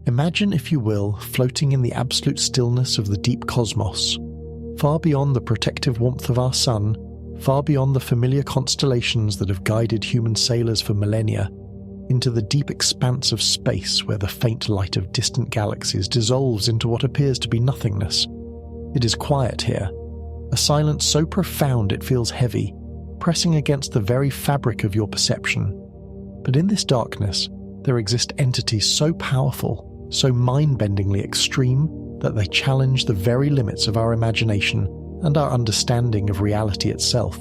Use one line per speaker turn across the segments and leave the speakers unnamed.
Imagine, if you will, floating in the absolute stillness of the deep cosmos, far beyond the protective warmth of our sun, far beyond the familiar constellations that have guided human sailors for millennia, into the deep expanse of space where the faint light of distant galaxies dissolves into what appears to be nothingness. It is quiet here, a silence so profound it feels heavy, pressing against the very fabric of your perception. But in this darkness, there exist entities so powerful, so mind-bendingly extreme, that they challenge the very limits of our imagination and our understanding of reality itself.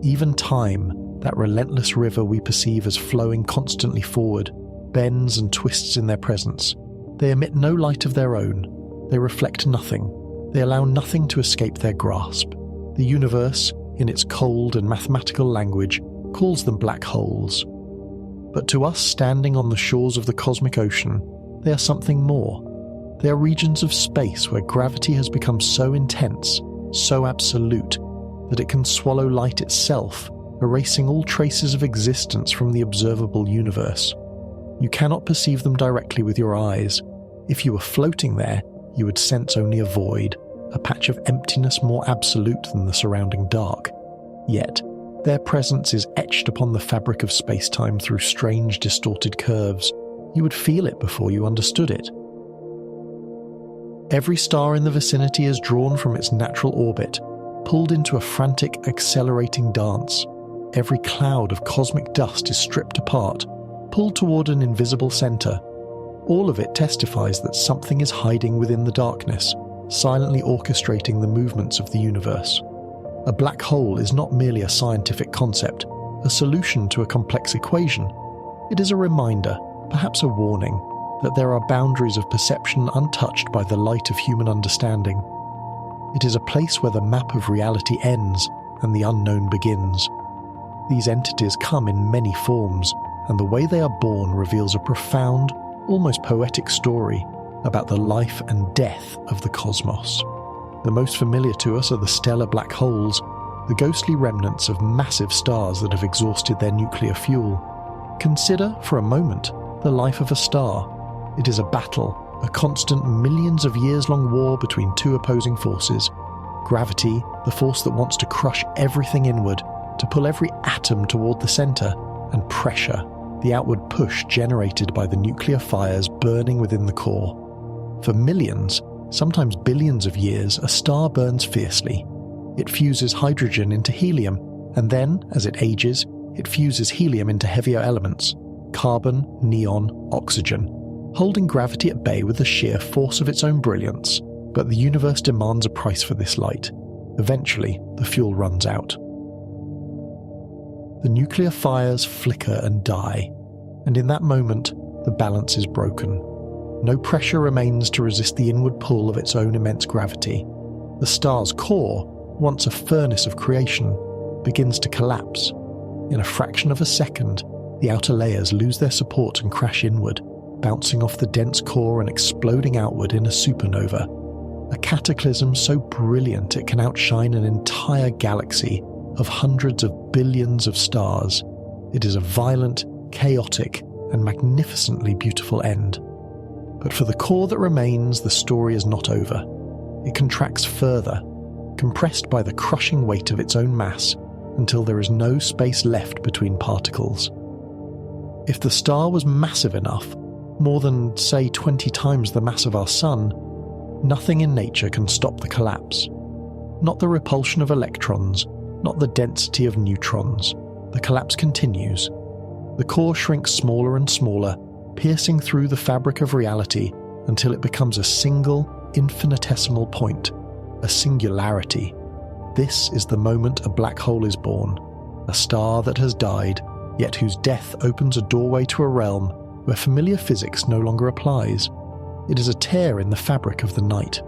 Even time, that relentless river we perceive as flowing constantly forward, bends and twists in their presence. They emit no light of their own. They reflect nothing. They allow nothing to escape their grasp. The universe, in its cold and mathematical language, calls them black holes. But to us standing on the shores of the cosmic ocean, they are something more. They are regions of space where gravity has become so intense, so absolute, that it can swallow light itself, erasing all traces of existence from the observable universe. You cannot perceive them directly with your eyes. If you were floating there, you would sense only a void, a patch of emptiness more absolute than the surrounding dark. Yet, their presence is etched upon the fabric of space-time through strange, distorted curves. You would feel it before you understood it. Every star in the vicinity is drawn from its natural orbit, pulled into a frantic, accelerating dance. Every cloud of cosmic dust is stripped apart, pulled toward an invisible center. All of it testifies that something is hiding within the darkness, silently orchestrating the movements of the universe. A black hole is not merely a scientific concept, a solution to a complex equation. It is a reminder, perhaps a warning, that there are boundaries of perception untouched by the light of human understanding. It is a place where the map of reality ends and the unknown begins. These entities come in many forms, and the way they are born reveals a profound, almost poetic story about the life and death of the cosmos. The most familiar to us are the stellar black holes, the ghostly remnants of massive stars that have exhausted their nuclear fuel. Consider, for a moment, the life of a star. It is a battle, a constant millions of years-long war between two opposing forces. Gravity, the force that wants to crush everything inward, to pull every atom toward the center, and pressure, the outward push generated by the nuclear fires burning within the core. For millions, sometimes billions of years, a star burns fiercely. It fuses hydrogen into helium, and then, as it ages, it fuses helium into heavier elements, carbon, neon, oxygen, holding gravity at bay with the sheer force of its own brilliance. But the universe demands a price for this light. Eventually, the fuel runs out. The nuclear fires flicker and die, and in that moment, the balance is broken. No pressure remains to resist the inward pull of its own immense gravity. The star's core, once a furnace of creation, begins to collapse. In a fraction of a second, the outer layers lose their support and crash inward, bouncing off the dense core and exploding outward in a supernova. A cataclysm so brilliant it can outshine an entire galaxy of hundreds of billions of stars. It is a violent, chaotic, and magnificently beautiful end. But for the core that remains, the story is not over. It contracts further, compressed by the crushing weight of its own mass, until there is no space left between particles. If the star was massive enough, more than, say, 20 times the mass of our Sun, nothing in nature can stop the collapse. Not the repulsion of electrons, not the density of neutrons. The collapse continues. The core shrinks smaller and smaller, piercing through the fabric of reality until it becomes a single, infinitesimal point, a singularity. This is the moment a black hole is born, a star that has died, yet whose death opens a doorway to a realm where familiar physics no longer applies. It is a tear in the fabric of the night.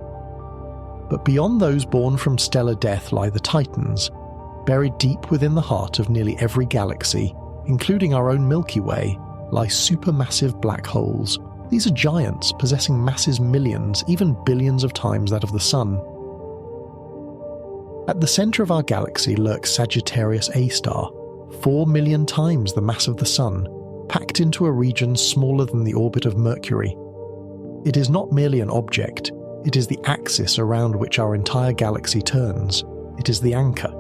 But beyond those born from stellar death lie the Titans, buried deep within the heart of nearly every galaxy, including our own Milky Way, lie supermassive black holes. These are giants possessing masses millions, even billions of times that of the Sun. At the center of our galaxy lurks Sagittarius A star, 4 million times the mass of the Sun, packed into a region smaller than the orbit of Mercury. It is not merely an object, it is the axis around which our entire galaxy turns. It is the anchor.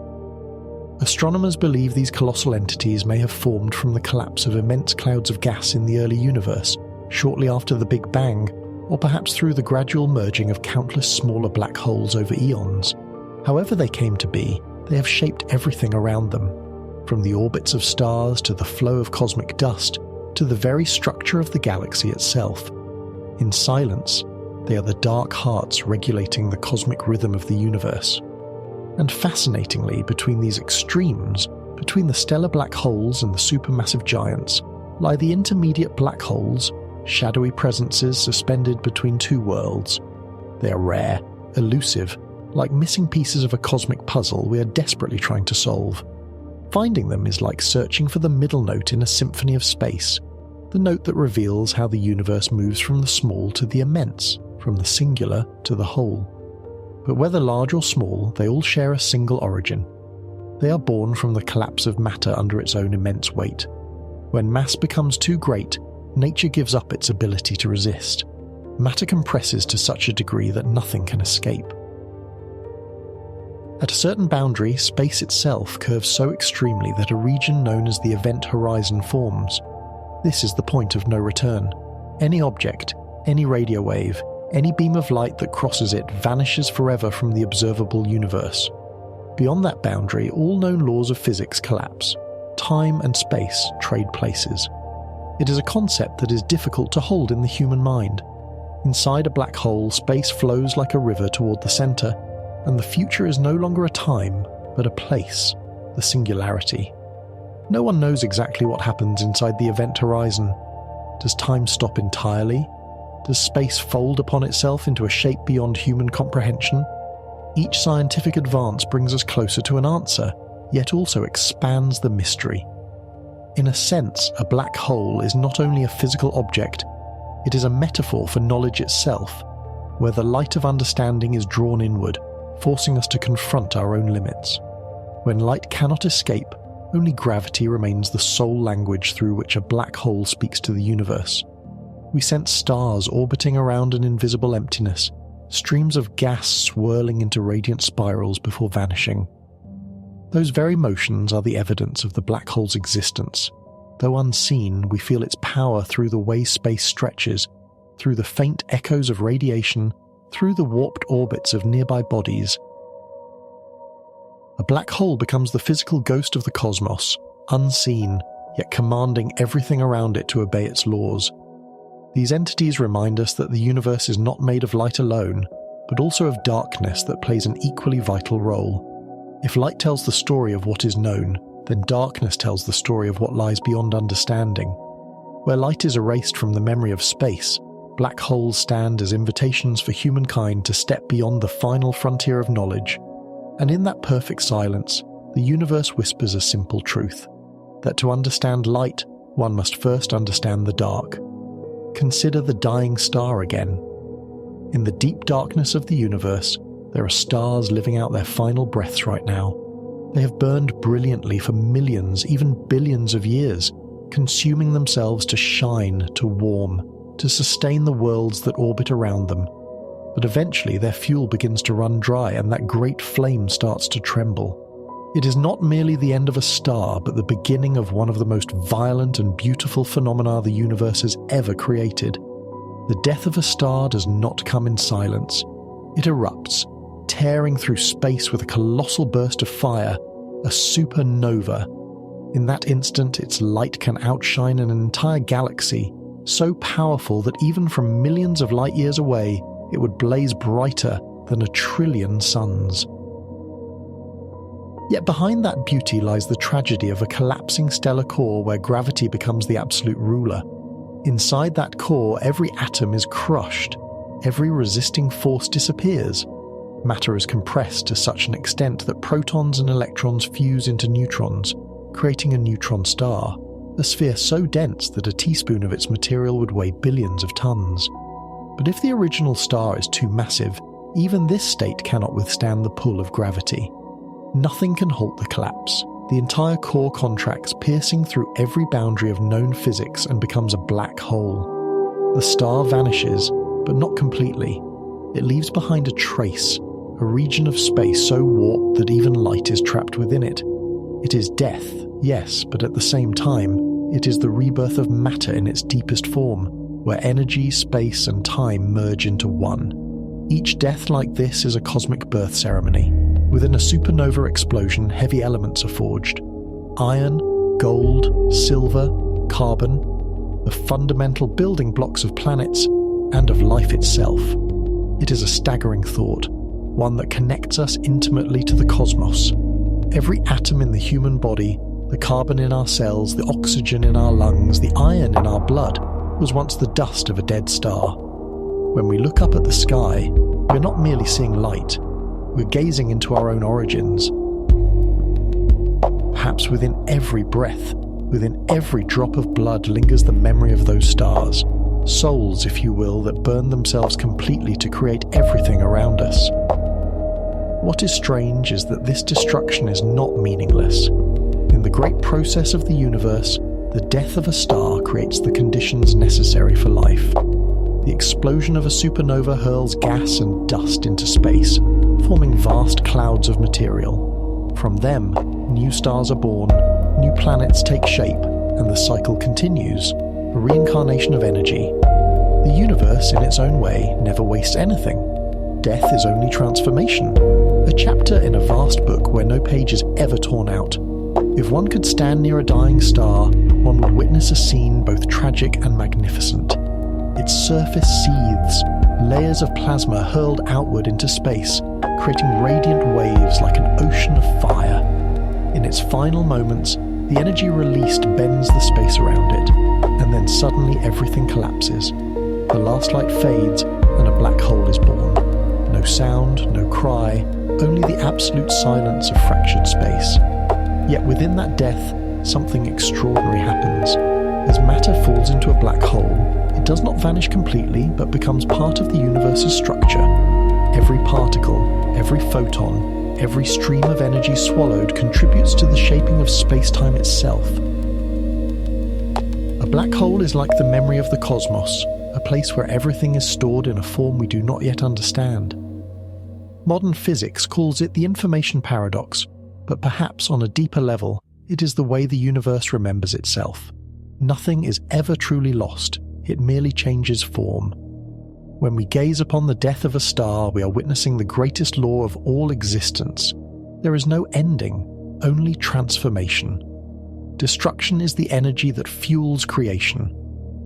Astronomers believe these colossal entities may have formed from the collapse of immense clouds of gas in the early universe, shortly after the Big Bang, or perhaps through the gradual merging of countless smaller black holes over eons. However they came to be, they have shaped everything around them, from the orbits of stars to the flow of cosmic dust, to the very structure of the galaxy itself. In silence, they are the dark hearts regulating the cosmic rhythm of the universe. And fascinatingly, between these extremes, between the stellar black holes and the supermassive giants, lie the intermediate black holes, shadowy presences suspended between two worlds. They are rare, elusive, like missing pieces of a cosmic puzzle we are desperately trying to solve. Finding them is like searching for the middle note in a symphony of space, the note that reveals how the universe moves from the small to the immense, from the singular to the whole. But whether large or small, they all share a single origin. They are born from the collapse of matter under its own immense weight. When mass becomes too great, nature gives up its ability to resist. Matter compresses to such a degree that nothing can escape. At a certain boundary, space itself curves so extremely that a region known as the event horizon forms. This is the point of no return. Any object, any radio wave, any beam of light that crosses it vanishes forever from the observable universe. Beyond that boundary, all known laws of physics collapse. Time and space trade places. It is a concept that is difficult to hold in the human mind. Inside a black hole, space flows like a river toward the center, and the future is no longer a time, but a place, the singularity. No one knows exactly what happens inside the event horizon. Does time stop entirely? Does space fold upon itself into a shape beyond human comprehension? Each scientific advance brings us closer to an answer, yet also expands the mystery. In a sense, a black hole is not only a physical object, it is a metaphor for knowledge itself, where the light of understanding is drawn inward, forcing us to confront our own limits. When light cannot escape, only gravity remains the sole language through which a black hole speaks to the universe. We sense stars orbiting around an invisible emptiness, streams of gas swirling into radiant spirals before vanishing. Those very motions are the evidence of the black hole's existence. Though unseen, we feel its power through the way space stretches, through the faint echoes of radiation, through the warped orbits of nearby bodies. A black hole becomes the physical ghost of the cosmos, unseen, yet commanding everything around it to obey its laws. These entities remind us that the universe is not made of light alone, but also of darkness that plays an equally vital role. If light tells the story of what is known, then darkness tells the story of what lies beyond understanding. Where light is erased from the memory of space, black holes stand as invitations for humankind to step beyond the final frontier of knowledge. And in that perfect silence, the universe whispers a simple truth, that to understand light, one must first understand the dark. Consider the dying star again. In the deep darkness of the universe, there are stars living out their final breaths right now. They have burned brilliantly for millions, even billions of years, consuming themselves to shine, to warm, to sustain the worlds that orbit around them. But eventually their fuel begins to run dry and that great flame starts to tremble. It is not merely the end of a star, but the beginning of one of the most violent and beautiful phenomena the universe has ever created. The death of a star does not come in silence. It erupts, tearing through space with a colossal burst of fire, a supernova. In that instant, its light can outshine an entire galaxy, so powerful that even from millions of light years away, it would blaze brighter than 1 trillion suns. Yet behind that beauty lies the tragedy of a collapsing stellar core where gravity becomes the absolute ruler. Inside that core, every atom is crushed, every resisting force disappears. Matter is compressed to such an extent that protons and electrons fuse into neutrons, creating a neutron star, a sphere so dense that a teaspoon of its material would weigh billions of tons. But if the original star is too massive, even this state cannot withstand the pull of gravity. Nothing can halt the collapse. The entire core contracts, piercing through every boundary of known physics and becomes a black hole. The star vanishes, but not completely. It leaves behind a trace, a region of space so warped that even light is trapped within it. It is death, yes, but at the same time, it is the rebirth of matter in its deepest form, where energy, space, and time merge into one. Each death like this is a cosmic birth ceremony. Within a supernova explosion, heavy elements are forged. Iron, gold, silver, carbon, the fundamental building blocks of planets and of life itself. It is a staggering thought, one that connects us intimately to the cosmos. Every atom in the human body, the carbon in our cells, the oxygen in our lungs, the iron in our blood, was once the dust of a dead star. When we look up at the sky, we're not merely seeing light, we're gazing into our own origins. Perhaps within every breath, within every drop of blood lingers the memory of those stars, souls, if you will, that burn themselves completely to create everything around us. What is strange is that this destruction is not meaningless. In the great process of the universe, the death of a star creates the conditions necessary for life. The explosion of a supernova hurls gas and dust into space, forming vast clouds of material. From them, new stars are born, new planets take shape, and the cycle continues, a reincarnation of energy. The universe, in its own way, never wastes anything. Death is only transformation, a chapter in a vast book where no page is ever torn out. If one could stand near a dying star, one would witness a scene both tragic and magnificent. Its surface seethes, layers of plasma hurled outward into space, creating radiant waves like an ocean of fire. In its final moments, the energy released bends the space around it, and then suddenly everything collapses. The last light fades, and a black hole is born. No sound, no cry, only the absolute silence of fractured space. Yet within that death, something extraordinary happens. As matter falls into a black hole, it does not vanish completely, but becomes part of the universe's structure. Every particle, every photon, every stream of energy swallowed contributes to the shaping of space-time itself. A black hole is like the memory of the cosmos, a place where everything is stored in a form we do not yet understand. Modern physics calls it the information paradox, but perhaps on a deeper level, it is the way the universe remembers itself. Nothing is ever truly lost, it merely changes form. When we gaze upon the death of a star, we are witnessing the greatest law of all existence. There is no ending, only transformation. Destruction is the energy that fuels creation.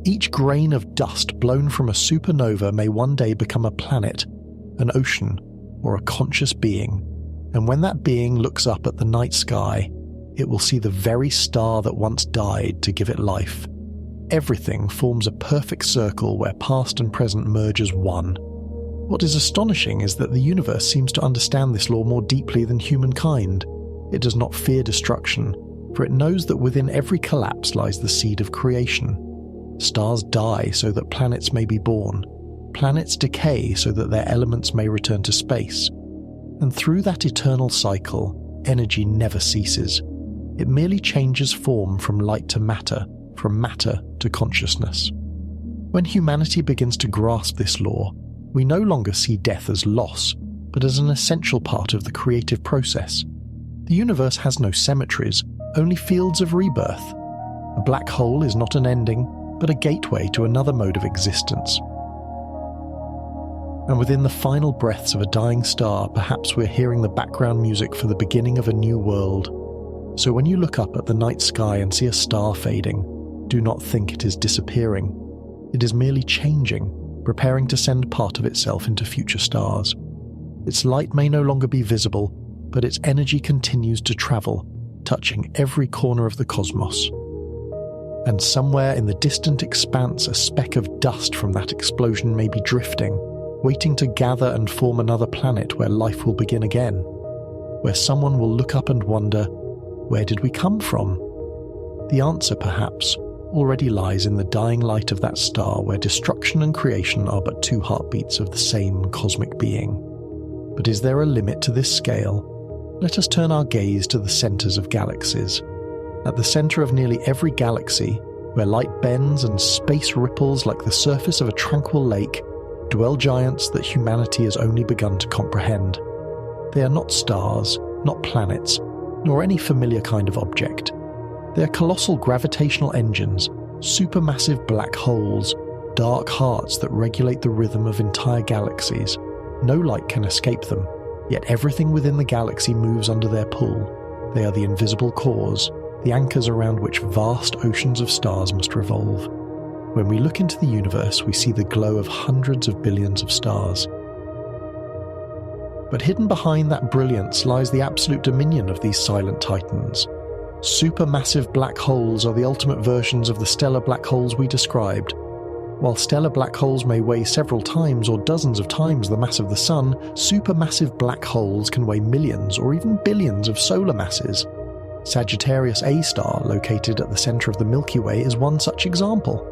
Each grain of dust blown from a supernova may one day become a planet, an ocean, or a conscious being. And when that being looks up at the night sky, it will see the very star that once died to give it life. Everything forms a perfect circle where past and present merge as one. What is astonishing is that the universe seems to understand this law more deeply than humankind. It does not fear destruction, for it knows that within every collapse lies the seed of creation. Stars die so that planets may be born. Planets decay so that their elements may return to space. And through that eternal cycle, energy never ceases. It merely changes form from light to matter, from matter to consciousness. When humanity begins to grasp this law, we no longer see death as loss, but as an essential part of the creative process. The universe has no cemeteries, only fields of rebirth. A black hole is not an ending, but a gateway to another mode of existence. And within the final breaths of a dying star, perhaps we're hearing the background music for the beginning of a new world. So when you look up at the night sky and see a star fading, do not think it is disappearing. It is merely changing, preparing to send part of itself into future stars. Its light may no longer be visible, but its energy continues to travel, touching every corner of the cosmos. And somewhere in the distant expanse, a speck of dust from that explosion may be drifting, waiting to gather and form another planet where life will begin again, where someone will look up and wonder, where did we come from? The answer, perhaps, already lies in the dying light of that star where destruction and creation are but two heartbeats of the same cosmic being. But is there a limit to this scale? Let us turn our gaze to the centers of galaxies. At the center of nearly every galaxy, where light bends and space ripples like the surface of a tranquil lake, dwell giants that humanity has only begun to comprehend. They are not stars, not planets, nor any familiar kind of object. They are colossal gravitational engines, supermassive black holes, dark hearts that regulate the rhythm of entire galaxies. No light can escape them, yet everything within the galaxy moves under their pull. They are the invisible cores, the anchors around which vast oceans of stars must revolve. When we look into the universe, we see the glow of hundreds of billions of stars. But hidden behind that brilliance lies the absolute dominion of these silent titans. Supermassive black holes are the ultimate versions of the stellar black holes we described. While stellar black holes may weigh several times or dozens of times the mass of the Sun, supermassive black holes can weigh millions or even billions of solar masses. Sagittarius A star, located at the centre of the Milky Way, is one such example.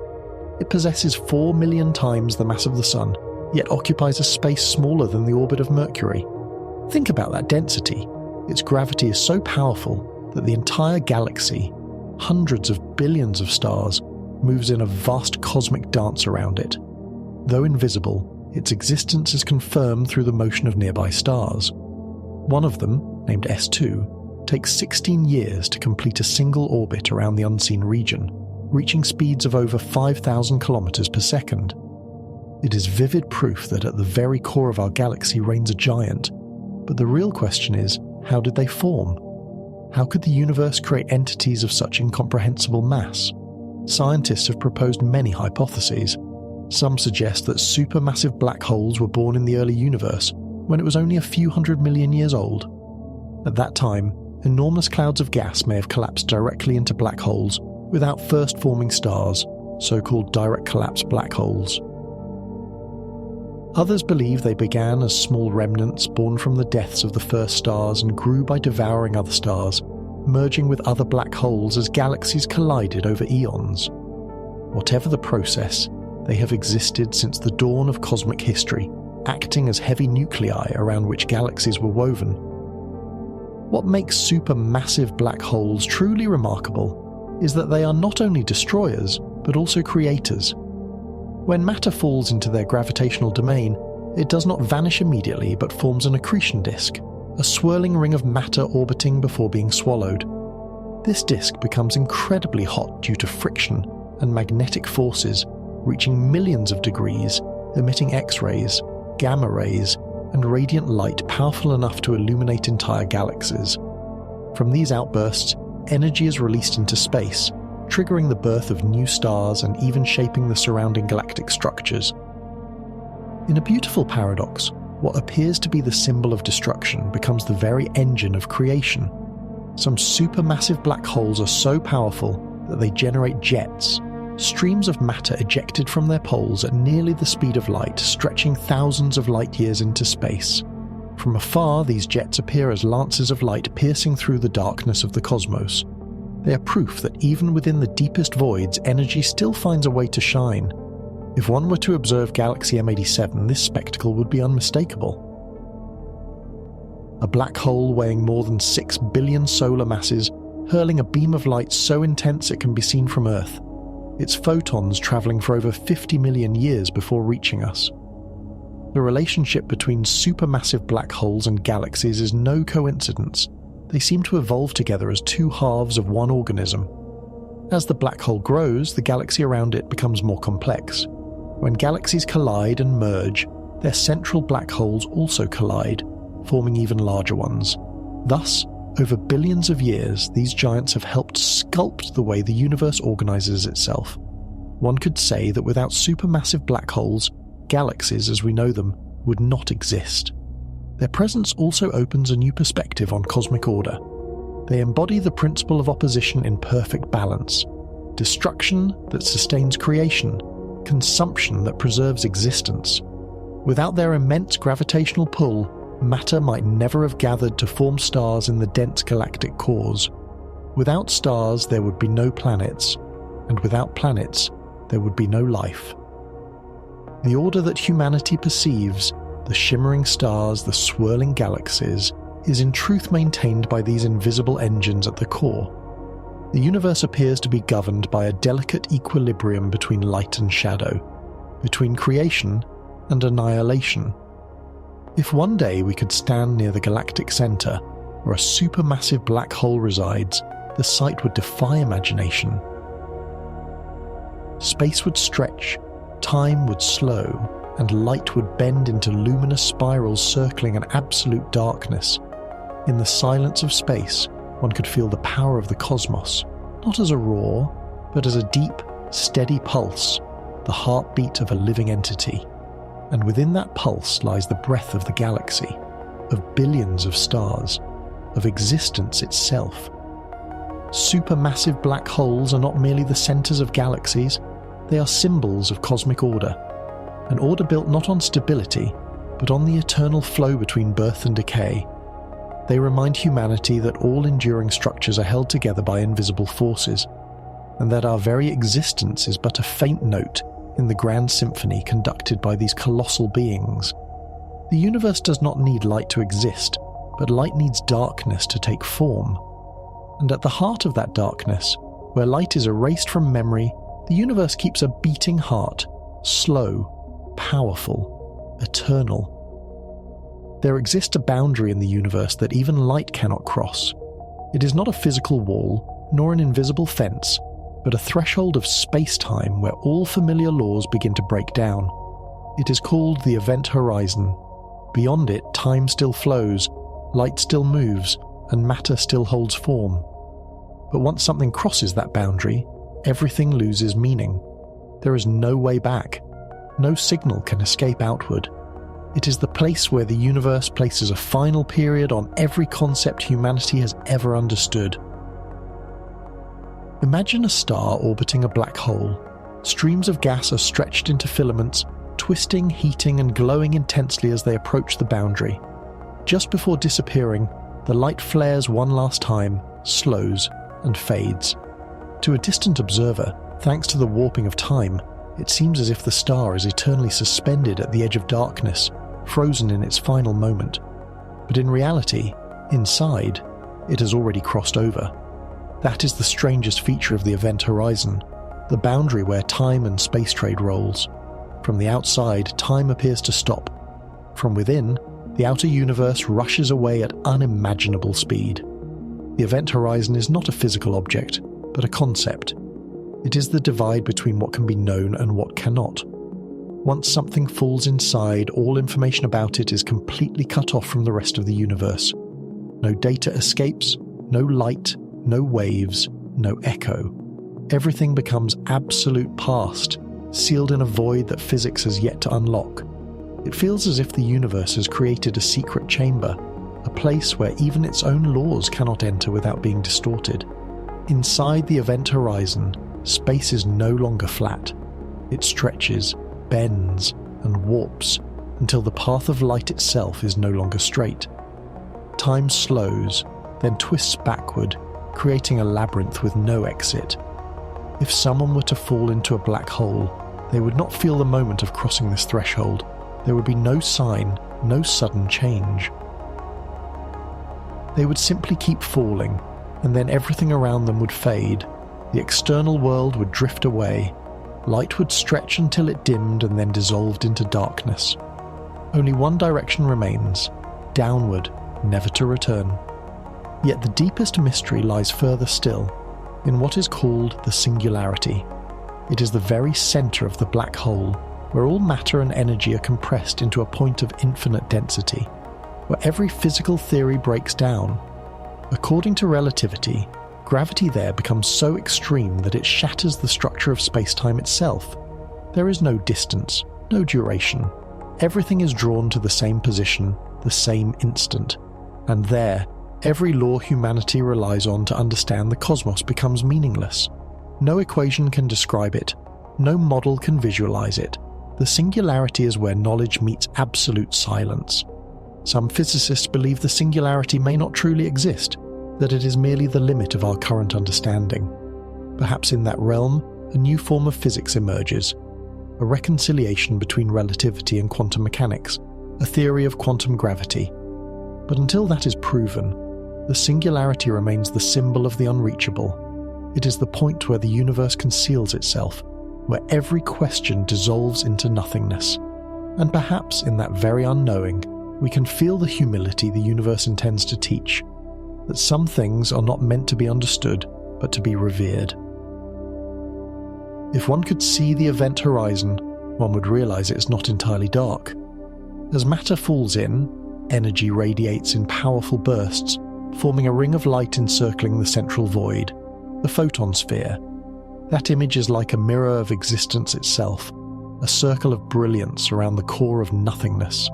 It possesses 4 million times the mass of the Sun, yet occupies a space smaller than the orbit of Mercury. Think about that density. Its gravity is so powerful that the entire galaxy, hundreds of billions of stars, moves in a vast cosmic dance around it. Though invisible, its existence is confirmed through the motion of nearby stars. One of them, named S2, takes 16 years to complete a single orbit around the unseen region, reaching speeds of over 5,000 kilometers per second. It is vivid proof that at the very core of our galaxy reigns a giant, but the real question is, how did they form? How could the universe create entities of such incomprehensible mass? Scientists have proposed many hypotheses. Some suggest that supermassive black holes were born in the early universe, when it was only a few 100 million years old. At that time, enormous clouds of gas may have collapsed directly into black holes without first forming stars, so-called direct collapse black holes. Others believe they began as small remnants born from the deaths of the first stars and grew by devouring other stars, merging with other black holes as galaxies collided over eons. Whatever the process, they have existed since the dawn of cosmic history, acting as heavy nuclei around which galaxies were woven. What makes supermassive black holes truly remarkable is that they are not only destroyers, but also creators. When matter falls into their gravitational domain, it does not vanish immediately but forms an accretion disk, a swirling ring of matter orbiting before being swallowed. This disk becomes incredibly hot due to friction and magnetic forces, reaching millions of degrees, emitting X-rays, gamma rays, and radiant light powerful enough to illuminate entire galaxies. From these outbursts, energy is released into space, triggering the birth of new stars and even shaping the surrounding galactic structures. In a beautiful paradox, what appears to be the symbol of destruction becomes the very engine of creation. Some supermassive black holes are so powerful that they generate jets, streams of matter ejected from their poles at nearly the speed of light, stretching thousands of light years into space. From afar, these jets appear as lances of light piercing through the darkness of the cosmos. They are proof that even within the deepest voids, energy still finds a way to shine. If one were to observe Galaxy M87, this spectacle would be unmistakable. A black hole weighing more than 6 billion solar masses, hurling a beam of light so intense it can be seen from Earth, its photons travelling for over 50 million years before reaching us. The relationship between supermassive black holes and galaxies is no coincidence. They seem to evolve together as two halves of one organism. As the black hole grows, the galaxy around it becomes more complex. When galaxies collide and merge, their central black holes also collide, forming even larger ones. Thus, over billions of years, these giants have helped sculpt the way the universe organizes itself. One could say that without supermassive black holes, galaxies as we know them would not exist. Their presence also opens a new perspective on cosmic order. They embody the principle of opposition in perfect balance: destruction that sustains creation, consumption that preserves existence. Without their immense gravitational pull, matter might never have gathered to form stars in the dense galactic cores. Without stars, there would be no planets, and without planets, there would be no life. The order that humanity perceives, the shimmering stars, the swirling galaxies, is in truth maintained by these invisible engines at the core. The universe appears to be governed by a delicate equilibrium between light and shadow, between creation and annihilation. If one day we could stand near the galactic center, where a supermassive black hole resides, the sight would defy imagination. Space would stretch, time would slow, and light would bend into luminous spirals circling an absolute darkness. In the silence of space, one could feel the power of the cosmos, not as a roar, but as a deep, steady pulse, the heartbeat of a living entity. And within that pulse lies the breath of the galaxy, of billions of stars, of existence itself. Supermassive black holes are not merely the centers of galaxies, they are symbols of cosmic order, an order built not on stability, but on the eternal flow between birth and decay. They remind humanity that all enduring structures are held together by invisible forces, and that our very existence is but a faint note in the grand symphony conducted by these colossal beings. The universe does not need light to exist, but light needs darkness to take form. And at the heart of that darkness, where light is erased from memory, the universe keeps a beating heart, slow, powerful, eternal. There exists a boundary in the universe that even light cannot cross. It is not a physical wall, nor an invisible fence, but a threshold of space-time where all familiar laws begin to break down. It is called the event horizon. Beyond it, time still flows, light still moves, and matter still holds form. But once something crosses that boundary, everything loses meaning. There is no way back. No signal can escape outward. It is the place where the universe places a final period on every concept humanity has ever understood. Imagine a star orbiting a black hole. Streams of gas are stretched into filaments, twisting, heating, and glowing intensely as they approach the boundary. Just before disappearing, the light flares one last time, slows, and fades. To a distant observer, thanks to the warping of time, it seems as if the star is eternally suspended at the edge of darkness, frozen in its final moment. But in reality, inside, it has already crossed over. That is the strangest feature of the event horizon, the boundary where time and space trade rolls. From the outside, time appears to stop. From within, the outer universe rushes away at unimaginable speed. The event horizon is not a physical object, but a concept. It is the divide between what can be known and what cannot. Once something falls inside, all information about it is completely cut off from the rest of the universe. No data escapes, no light, no waves, no echo. Everything becomes absolute past, sealed in a void that physics has yet to unlock. It feels as if the universe has created a secret chamber, a place where even its own laws cannot enter without being distorted. Inside the event horizon, space is no longer flat. It stretches, bends, and warps until the path of light itself is no longer straight. Time slows, then twists backward, creating a labyrinth with no exit. If someone were to fall into a black hole, they would not feel the moment of crossing this threshold. There would be no sign, no sudden change. They would simply keep falling, and then everything around them would fade. The external world would drift away. Light would stretch until it dimmed and then dissolved into darkness. Only one direction remains, downward, never to return. Yet the deepest mystery lies further still, in what is called the singularity. It is the very center of the black hole, where all matter and energy are compressed into a point of infinite density, where every physical theory breaks down. According to relativity, gravity there becomes so extreme that it shatters the structure of space-time itself. There is no distance, no duration. Everything is drawn to the same position, the same instant. And there, every law humanity relies on to understand the cosmos becomes meaningless. No equation can describe it. No model can visualize it. The singularity is where knowledge meets absolute silence. Some physicists believe the singularity may not truly exist, that it is merely the limit of our current understanding. Perhaps in that realm, a new form of physics emerges, a reconciliation between relativity and quantum mechanics, a theory of quantum gravity. But until that is proven, the singularity remains the symbol of the unreachable. It is the point where the universe conceals itself, where every question dissolves into nothingness. And perhaps in that very unknowing, we can feel the humility the universe intends to teach, that some things are not meant to be understood, but to be revered. If one could see the event horizon, one would realize it is not entirely dark. As matter falls in, energy radiates in powerful bursts, forming a ring of light encircling the central void, the photon sphere. That image is like a mirror of existence itself, a circle of brilliance around the core of nothingness.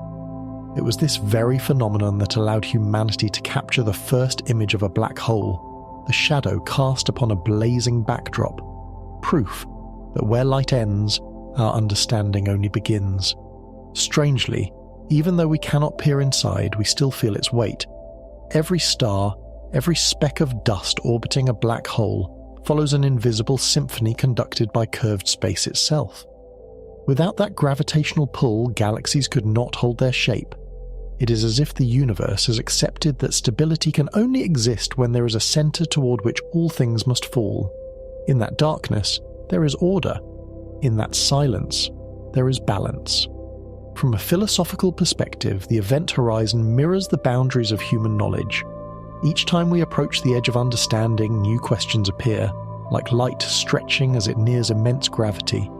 It was this very phenomenon that allowed humanity to capture the first image of a black hole, the shadow cast upon a blazing backdrop, proof that where light ends, our understanding only begins. Strangely, even though we cannot peer inside, we still feel its weight. Every star, every speck of dust orbiting a black hole follows an invisible symphony conducted by curved space itself. Without that gravitational pull, galaxies could not hold their shape. It is as if the universe has accepted that stability can only exist when there is a center toward which all things must fall. In that darkness, there is order. In that silence, there is balance. From a philosophical perspective, the event horizon mirrors the boundaries of human knowledge. Each time we approach the edge of understanding, new questions appear, like light stretching as it nears immense gravity.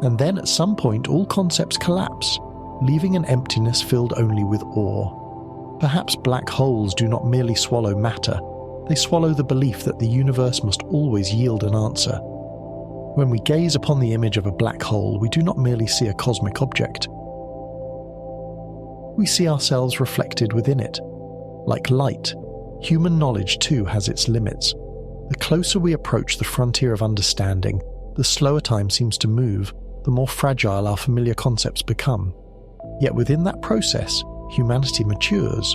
And then at some point all concepts collapse, leaving an emptiness filled only with awe. Perhaps black holes do not merely swallow matter, they swallow the belief that the universe must always yield an answer. When we gaze upon the image of a black hole, we do not merely see a cosmic object. We see ourselves reflected within it. Like light, human knowledge too has its limits. The closer we approach the frontier of understanding, the slower time seems to move, the more fragile our familiar concepts become. Yet within that process, humanity matures.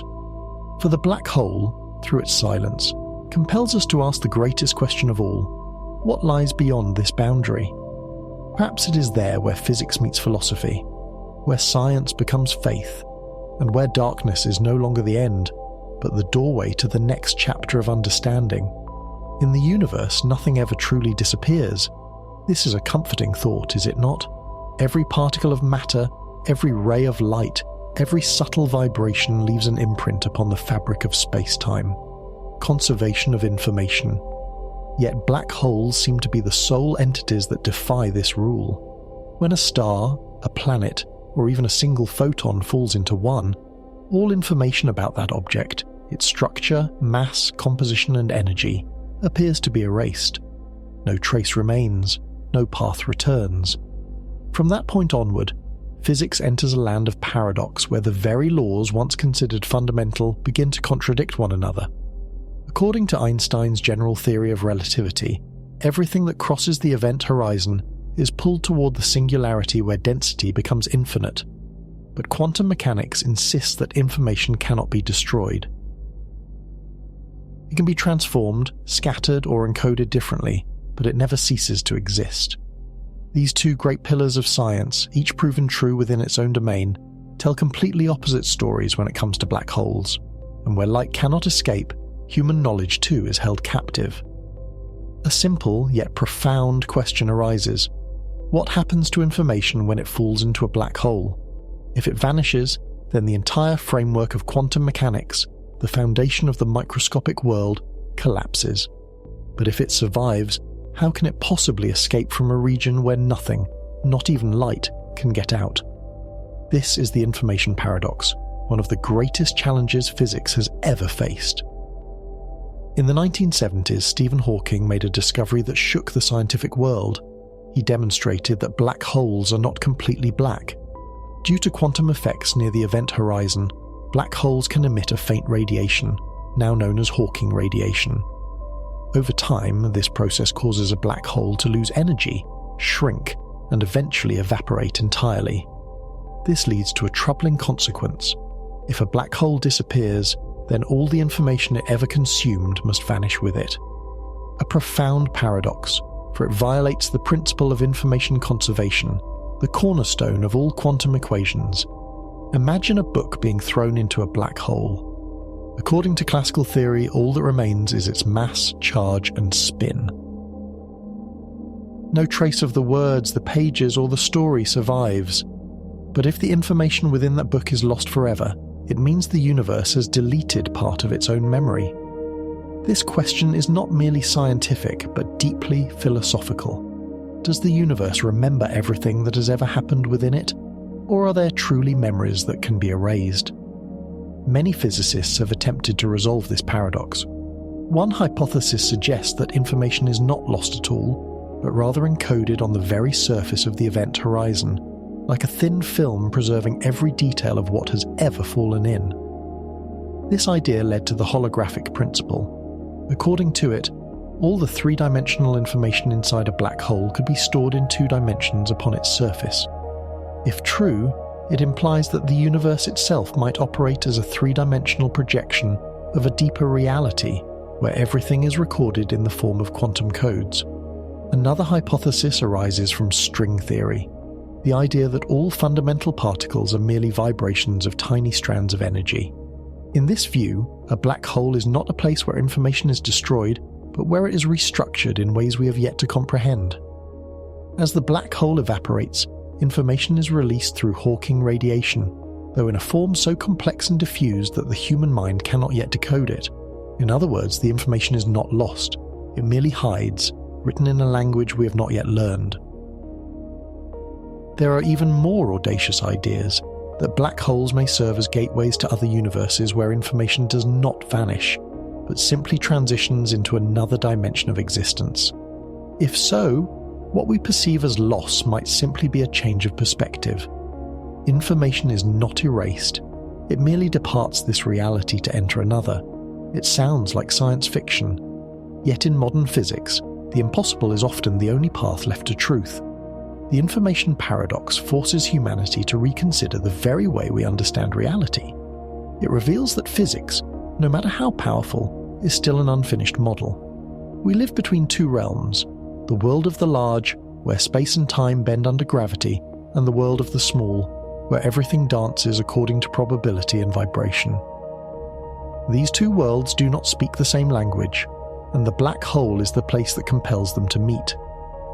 For the black hole, through its silence, compels us to ask the greatest question of all: what lies beyond this boundary? Perhaps it is there where physics meets philosophy, where science becomes faith, and where darkness is no longer the end, but the doorway to the next chapter of understanding. In the universe, nothing ever truly disappears. This is a comforting thought, is it not? Every particle of matter, every ray of light, every subtle vibration leaves an imprint upon the fabric of space-time. Conservation of information. Yet black holes seem to be the sole entities that defy this rule. When a star, a planet, or even a single photon falls into one, all information about that object, its structure, mass, composition, and energy, appears to be erased. No trace remains, no path returns. From that point onward, physics enters a land of paradox where the very laws once considered fundamental begin to contradict one another. According to Einstein's general theory of relativity, everything that crosses the event horizon is pulled toward the singularity where density becomes infinite. But quantum mechanics insists that information cannot be destroyed. It can be transformed, scattered, or encoded differently, but it never ceases to exist. These two great pillars of science, each proven true within its own domain, tell completely opposite stories when it comes to black holes, and where light cannot escape, human knowledge too is held captive. A simple yet profound question arises: what happens to information when it falls into a black hole? If it vanishes, then the entire framework of quantum mechanics, the foundation of the microscopic world, collapses. But if it survives, how can it possibly escape from a region where nothing, not even light, can get out? This is the information paradox, one of the greatest challenges physics has ever faced. In the 1970s, Stephen Hawking made a discovery that shook the scientific world. He demonstrated that black holes are not completely black. Due to quantum effects near the event horizon, black holes can emit a faint radiation, now known as Hawking radiation. Over time, this process causes a black hole to lose energy, shrink, and eventually evaporate entirely. This leads to a troubling consequence. If a black hole disappears, then all the information it ever consumed must vanish with it. A profound paradox, for it violates the principle of information conservation, the cornerstone of all quantum equations. Imagine a book being thrown into a black hole. According to classical theory, all that remains is its mass, charge, and spin. No trace of the words, the pages, or the story survives. But if the information within that book is lost forever, it means the universe has deleted part of its own memory. This question is not merely scientific, but deeply philosophical. Does the universe remember everything that has ever happened within it? Or are there truly memories that can be erased? Many physicists have attempted to resolve this paradox. One hypothesis suggests that information is not lost at all, but rather encoded on the very surface of the event horizon, like a thin film preserving every detail of what has ever fallen in. This idea led to the holographic principle. According to it, all the three-dimensional information inside a black hole could be stored in 2 dimensions upon its surface. If true, it implies that the universe itself might operate as a 3-dimensional projection of a deeper reality, where everything is recorded in the form of quantum codes. Another hypothesis arises from string theory, the idea that all fundamental particles are merely vibrations of tiny strands of energy. In this view, a black hole is not a place where information is destroyed, but where it is restructured in ways we have yet to comprehend. As the black hole evaporates, information is released through Hawking radiation, though in a form so complex and diffused that the human mind cannot yet decode it. In other words, the information is not lost, it merely hides, written in a language we have not yet learned. There are even more audacious ideas, that black holes may serve as gateways to other universes where information does not vanish, but simply transitions into another dimension of existence. If so, what we perceive as loss might simply be a change of perspective. Information is not erased, it merely departs this reality to enter another. It sounds like science fiction. Yet in modern physics, the impossible is often the only path left to truth. The information paradox forces humanity to reconsider the very way we understand reality. It reveals that physics, no matter how powerful, is still an unfinished model. We live between 2 realms, the world of the large, where space and time bend under gravity, and the world of the small, where everything dances according to probability and vibration. These 2 worlds do not speak the same language, and the black hole is the place that compels them to meet.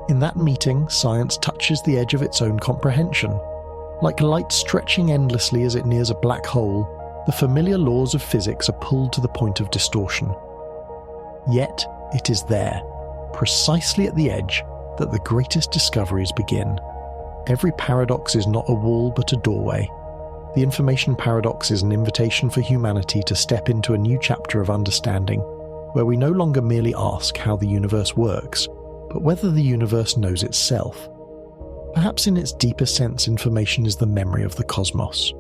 In that meeting, science touches the edge of its own comprehension. Like light stretching endlessly as it nears a black hole, the familiar laws of physics are pulled to the point of distortion. Yet, it is there, precisely at the edge, that the greatest discoveries begin. Every paradox is not a wall but a doorway. The information paradox is an invitation for humanity to step into a new chapter of understanding, where we no longer merely ask how the universe works, but whether the universe knows itself. Perhaps in its deepest sense, information is the memory of the cosmos.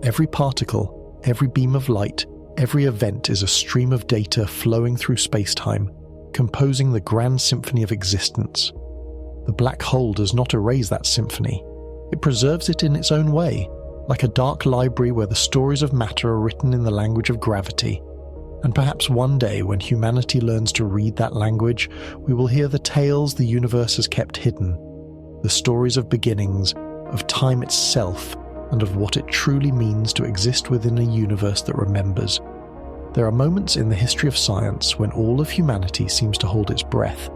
Every particle, every beam of light, every event is a stream of data flowing through space-time, composing the grand symphony of existence. The black hole does not erase that symphony. It preserves it in its own way, like a dark library where the stories of matter are written in the language of gravity. And perhaps one day, when humanity learns to read that language, we will hear the tales the universe has kept hidden, the stories of beginnings, of time itself, and of what it truly means to exist within a universe that remembers. There are moments in the history of science when all of humanity seems to hold its breath.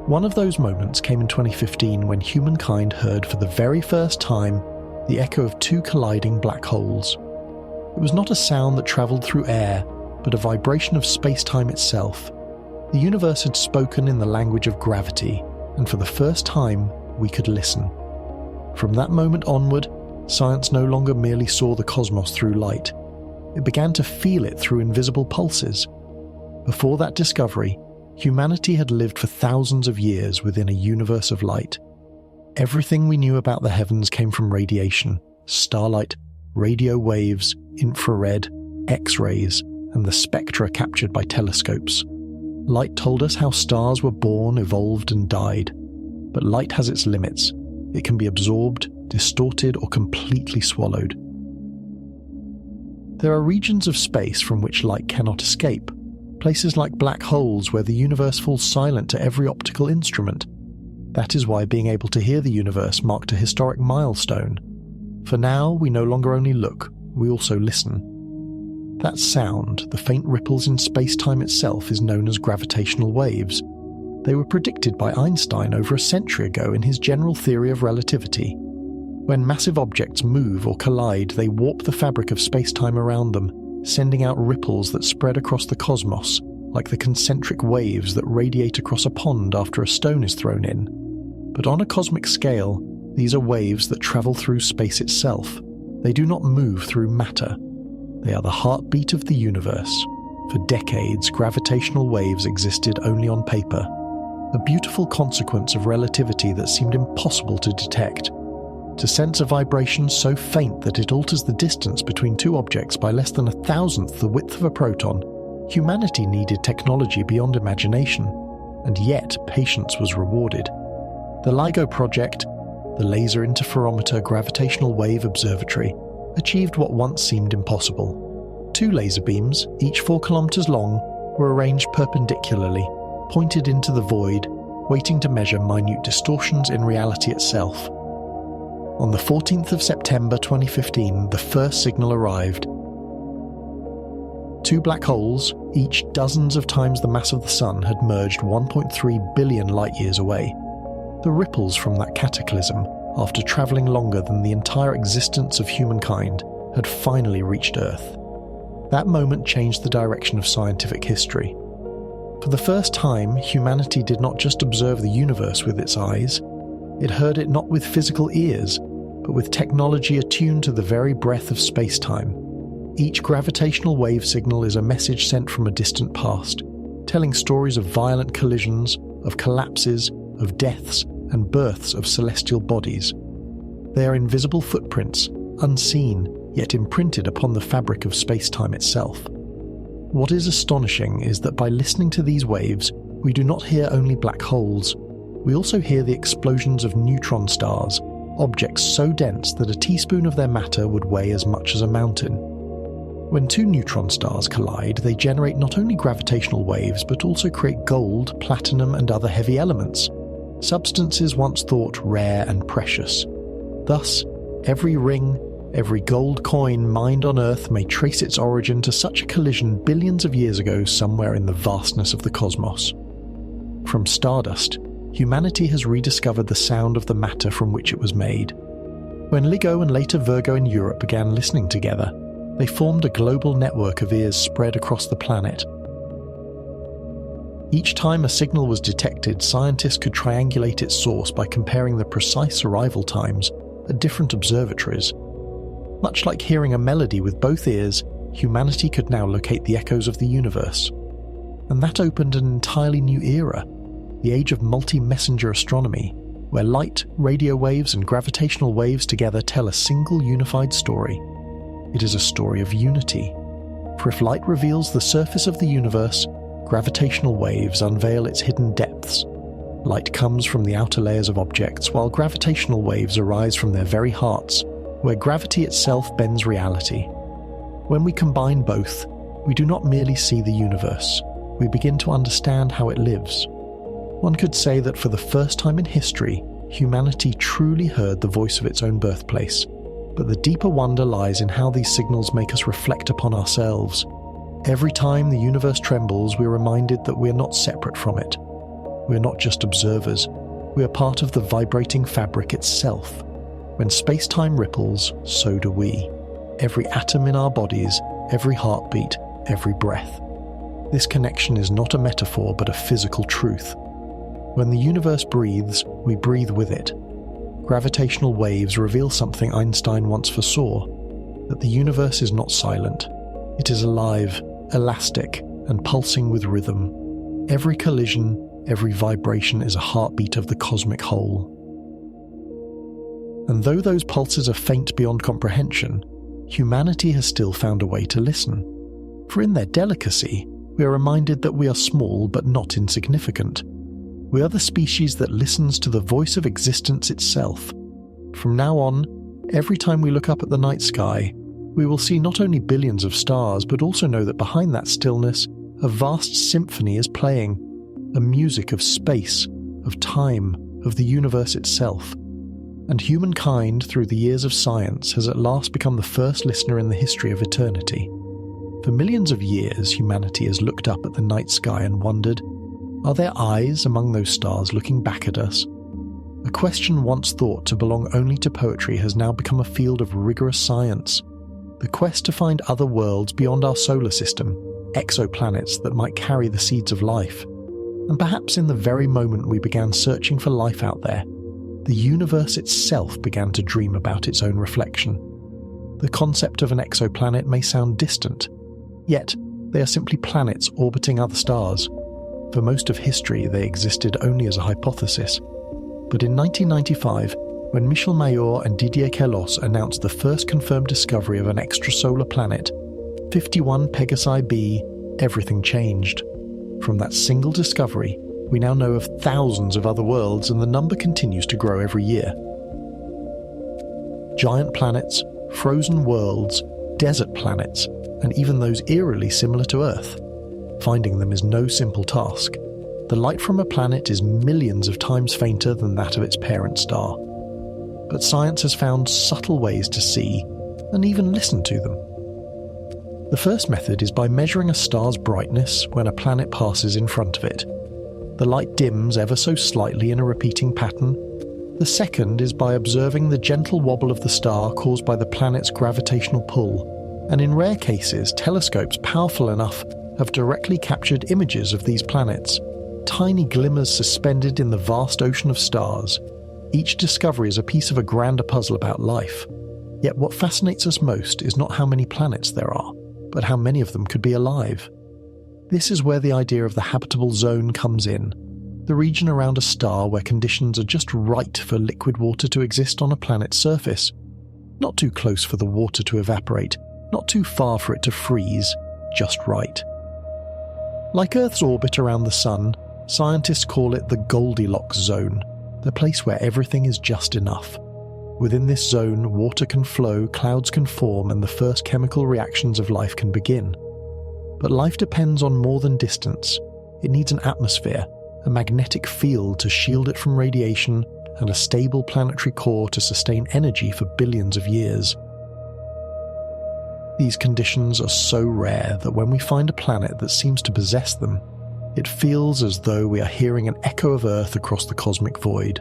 One of those moments came in 2015 when humankind heard for the very first time the echo of 2 colliding black holes. It was not a sound that travelled through air, but a vibration of space-time itself. The universe had spoken in the language of gravity, and for the first time, we could listen. From that moment onward, science no longer merely saw the cosmos through light. It began to feel it through invisible pulses. Before that discovery, humanity had lived for thousands of years within a universe of light. Everything we knew about the heavens came from radiation, starlight, radio waves, infrared, X-rays, and the spectra captured by telescopes. Light told us how stars were born, evolved, and died. But light has its limits. It can be absorbed, distorted, or completely swallowed. There are regions of space from which light cannot escape, places like black holes where the universe falls silent to every optical instrument. That is why being able to hear the universe marked a historic milestone. For now, we no longer only look, we also listen. That sound, the faint ripples in space-time itself, is known as gravitational waves. They were predicted by Einstein over a century ago in his general theory of relativity. When massive objects move or collide, they warp the fabric of space-time around them, sending out ripples that spread across the cosmos, like the concentric waves that radiate across a pond after a stone is thrown in. But on a cosmic scale, these are waves that travel through space itself. They do not move through matter. They are the heartbeat of the universe. For decades, gravitational waves existed only on paper, a beautiful consequence of relativity that seemed impossible to detect. To sense a vibration so faint that it alters the distance between two objects by less than 1,000th the width of a proton, humanity needed technology beyond imagination, and yet patience was rewarded. The LIGO project, the Laser Interferometer Gravitational Wave Observatory, achieved what once seemed impossible. 2 laser beams, each 4 kilometers long, were arranged perpendicularly, pointed into the void, waiting to measure minute distortions in reality itself. On the 14th of September 2015, the first signal arrived. 2 black holes, each dozens of times the mass of the Sun, had merged 1.3 billion light-years away. The ripples from that cataclysm, after travelling longer than the entire existence of humankind, had finally reached Earth. That moment changed the direction of scientific history. For the first time, humanity did not just observe the universe with its eyes. It heard it not with physical ears, but with technology attuned to the very breath of space-time. Each gravitational wave signal is a message sent from a distant past, telling stories of violent collisions, of collapses, of deaths, and births of celestial bodies. They are invisible footprints, unseen, yet imprinted upon the fabric of space-time itself. What is astonishing is that by listening to these waves, we do not hear only black holes. We also hear the explosions of neutron stars, objects so dense that a teaspoon of their matter would weigh as much as a mountain. When 2 neutron stars collide, they generate not only gravitational waves but also create gold, platinum, and other heavy elements, substances once thought rare and precious. Thus, every ring, every gold coin mined on Earth may trace its origin to such a collision billions of years ago somewhere in the vastness of the cosmos. From stardust, humanity has rediscovered the sound of the matter from which it was made. When LIGO and later Virgo in Europe began listening together, they formed a global network of ears spread across the planet. Each time a signal was detected, scientists could triangulate its source by comparing the precise arrival times at different observatories. Much like hearing a melody with both ears, humanity could now locate the echoes of the universe. And that opened an entirely new era, the age of multi-messenger astronomy, where light, radio waves, and gravitational waves together tell a single unified story. It is a story of unity. For if light reveals the surface of the universe, gravitational waves unveil its hidden depths. Light comes from the outer layers of objects, while gravitational waves arise from their very hearts, where gravity itself bends reality. When we combine both, we do not merely see the universe, we begin to understand how it lives. One could say that for the first time in history, humanity truly heard the voice of its own birthplace. But the deeper wonder lies in how these signals make us reflect upon ourselves. Every time the universe trembles, we are reminded that we are not separate from it. We are not just observers. We are part of the vibrating fabric itself. When space-time ripples, so do we. Every atom in our bodies, every heartbeat, every breath. This connection is not a metaphor but a physical truth. When the universe breathes, we breathe with it. Gravitational waves reveal something Einstein once foresaw, that the universe is not silent. It is alive, elastic, and pulsing with rhythm. Every collision, every vibration is a heartbeat of the cosmic whole. And though those pulses are faint beyond comprehension, humanity has still found a way to listen. For in their delicacy, we are reminded that we are small but not insignificant. We are the species that listens to the voice of existence itself. From now on, every time we look up at the night sky, we will see not only billions of stars, but also know that behind that stillness, a vast symphony is playing, a music of space, of time, of the universe itself. And humankind, through the years of science, has at last become the first listener in the history of eternity. For millions of years, humanity has looked up at the night sky and wondered, are there eyes among those stars looking back at us? A question once thought to belong only to poetry has now become a field of rigorous science. The quest to find other worlds beyond our solar system, exoplanets that might carry the seeds of life. And perhaps in the very moment we began searching for life out there, the universe itself began to dream about its own reflection. The concept of an exoplanet may sound distant, yet they are simply planets orbiting other stars. For most of history, they existed only as a hypothesis. But in 1995, when Michel Mayor and Didier Queloz announced the first confirmed discovery of an extrasolar planet, 51 Pegasi b, everything changed. From that single discovery, we now know of thousands of other worlds, and the number continues to grow every year. Giant planets, frozen worlds, desert planets, and even those eerily similar to Earth. Finding them is no simple task. The light from a planet is millions of times fainter than that of its parent star. But science has found subtle ways to see and even listen to them. The first method is by measuring a star's brightness when a planet passes in front of it. The light dims ever so slightly in a repeating pattern. The second is by observing the gentle wobble of the star caused by the planet's gravitational pull, and in rare cases, telescopes powerful enough have directly captured images of these planets, tiny glimmers suspended in the vast ocean of stars. Each discovery is a piece of a grander puzzle about life. Yet what fascinates us most is not how many planets there are, but how many of them could be alive. This is where the idea of the habitable zone comes in, the region around a star where conditions are just right for liquid water to exist on a planet's surface. Not too close for the water to evaporate, not too far for it to freeze, just right. Like Earth's orbit around the Sun, scientists call it the Goldilocks zone, the place where everything is just enough. Within this zone, water can flow, clouds can form, and the first chemical reactions of life can begin. But life depends on more than distance. It needs an atmosphere, a magnetic field to shield it from radiation, and a stable planetary core to sustain energy for billions of years. These conditions are so rare that when we find a planet that seems to possess them, it feels as though we are hearing an echo of Earth across the cosmic void.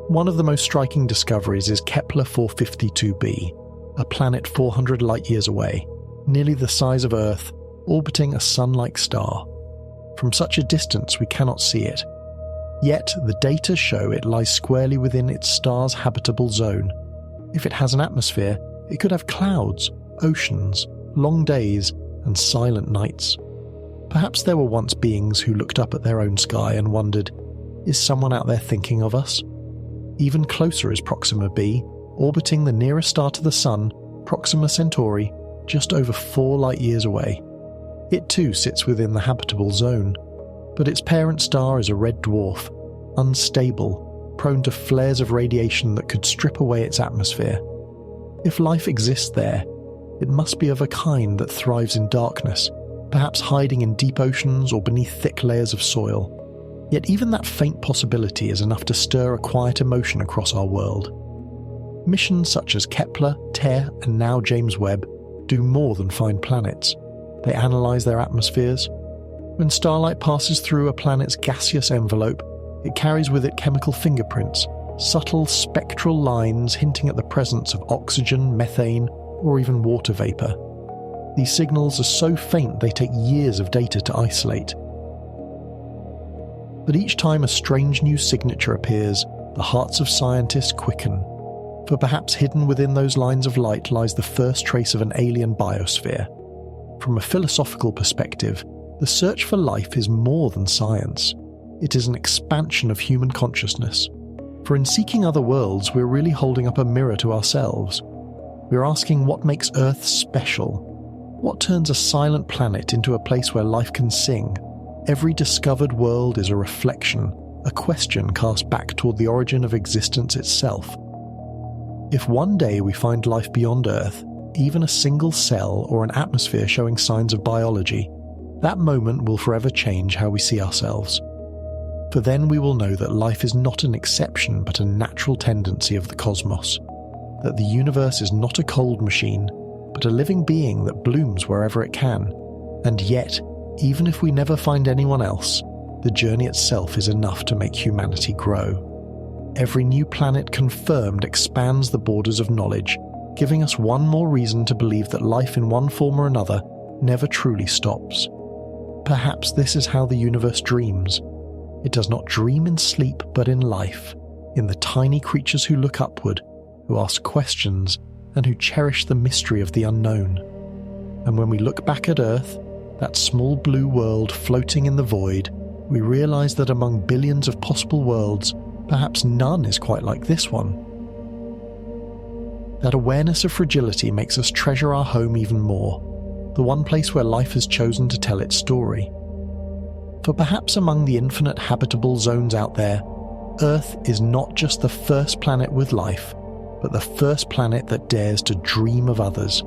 One of the most striking discoveries is Kepler 452b, a planet 400 light-years away, nearly the size of Earth, orbiting a sun-like star. From such a distance we cannot see it. Yet the data show it lies squarely within its star's habitable zone. If it has an atmosphere, it could have clouds, oceans, long days, and silent nights. Perhaps there were once beings who looked up at their own sky and wondered, is someone out there thinking of us? Even closer is Proxima b, orbiting the nearest star to the Sun, Proxima Centauri, just over 4 light-years away. It too sits within the habitable zone, but its parent star is a red dwarf, unstable, prone to flares of radiation that could strip away its atmosphere. If life exists there, it must be of a kind that thrives in darkness, perhaps hiding in deep oceans or beneath thick layers of soil. Yet even that faint possibility is enough to stir a quiet emotion across our world. Missions such as Kepler, TERRE, and now James Webb do more than find planets. They analyse their atmospheres. When starlight passes through a planet's gaseous envelope, it carries with it chemical fingerprints, subtle spectral lines hinting at the presence of oxygen, methane, or even water vapour. These signals are so faint they take years of data to isolate. But each time a strange new signature appears, the hearts of scientists quicken. For perhaps hidden within those lines of light lies the first trace of an alien biosphere. From a philosophical perspective, the search for life is more than science. It is an expansion of human consciousness. For in seeking other worlds, we're really holding up a mirror to ourselves. We're asking what makes Earth special. What turns a silent planet into a place where life can sing? Every discovered world is a reflection, a question cast back toward the origin of existence itself. If one day we find life beyond Earth, even a single cell or an atmosphere showing signs of biology, that moment will forever change how we see ourselves. For then we will know that life is not an exception but a natural tendency of the cosmos, that the universe is not a cold machine, but a living being that blooms wherever it can. And yet, even if we never find anyone else, the journey itself is enough to make humanity grow. Every new planet confirmed expands the borders of knowledge, giving us one more reason to believe that life in one form or another never truly stops. Perhaps this is how the universe dreams. It does not dream in sleep, but in life, in the tiny creatures who look upward, who ask questions, and who cherish the mystery of the unknown. And when we look back at Earth, that small blue world floating in the void, we realize that among billions of possible worlds, perhaps none is quite like this one. That awareness of fragility makes us treasure our home even more, the one place where life has chosen to tell its story. For perhaps among the infinite habitable zones out there, Earth is not just the first planet with life, but the first planet that dares to dream of others.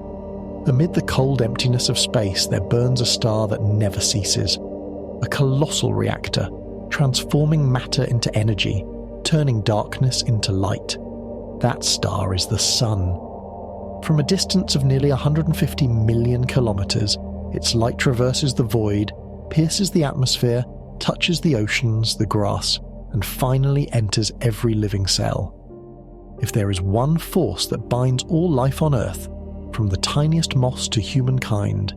Amid the cold emptiness of space, there burns a star that never ceases. A colossal reactor, transforming matter into energy, turning darkness into light. That star is the Sun. From a distance of nearly 150 million kilometers, its light traverses the void, pierces the atmosphere, touches the oceans, the grass, and finally enters every living cell. If there is one force that binds all life on Earth, from the tiniest moss to humankind,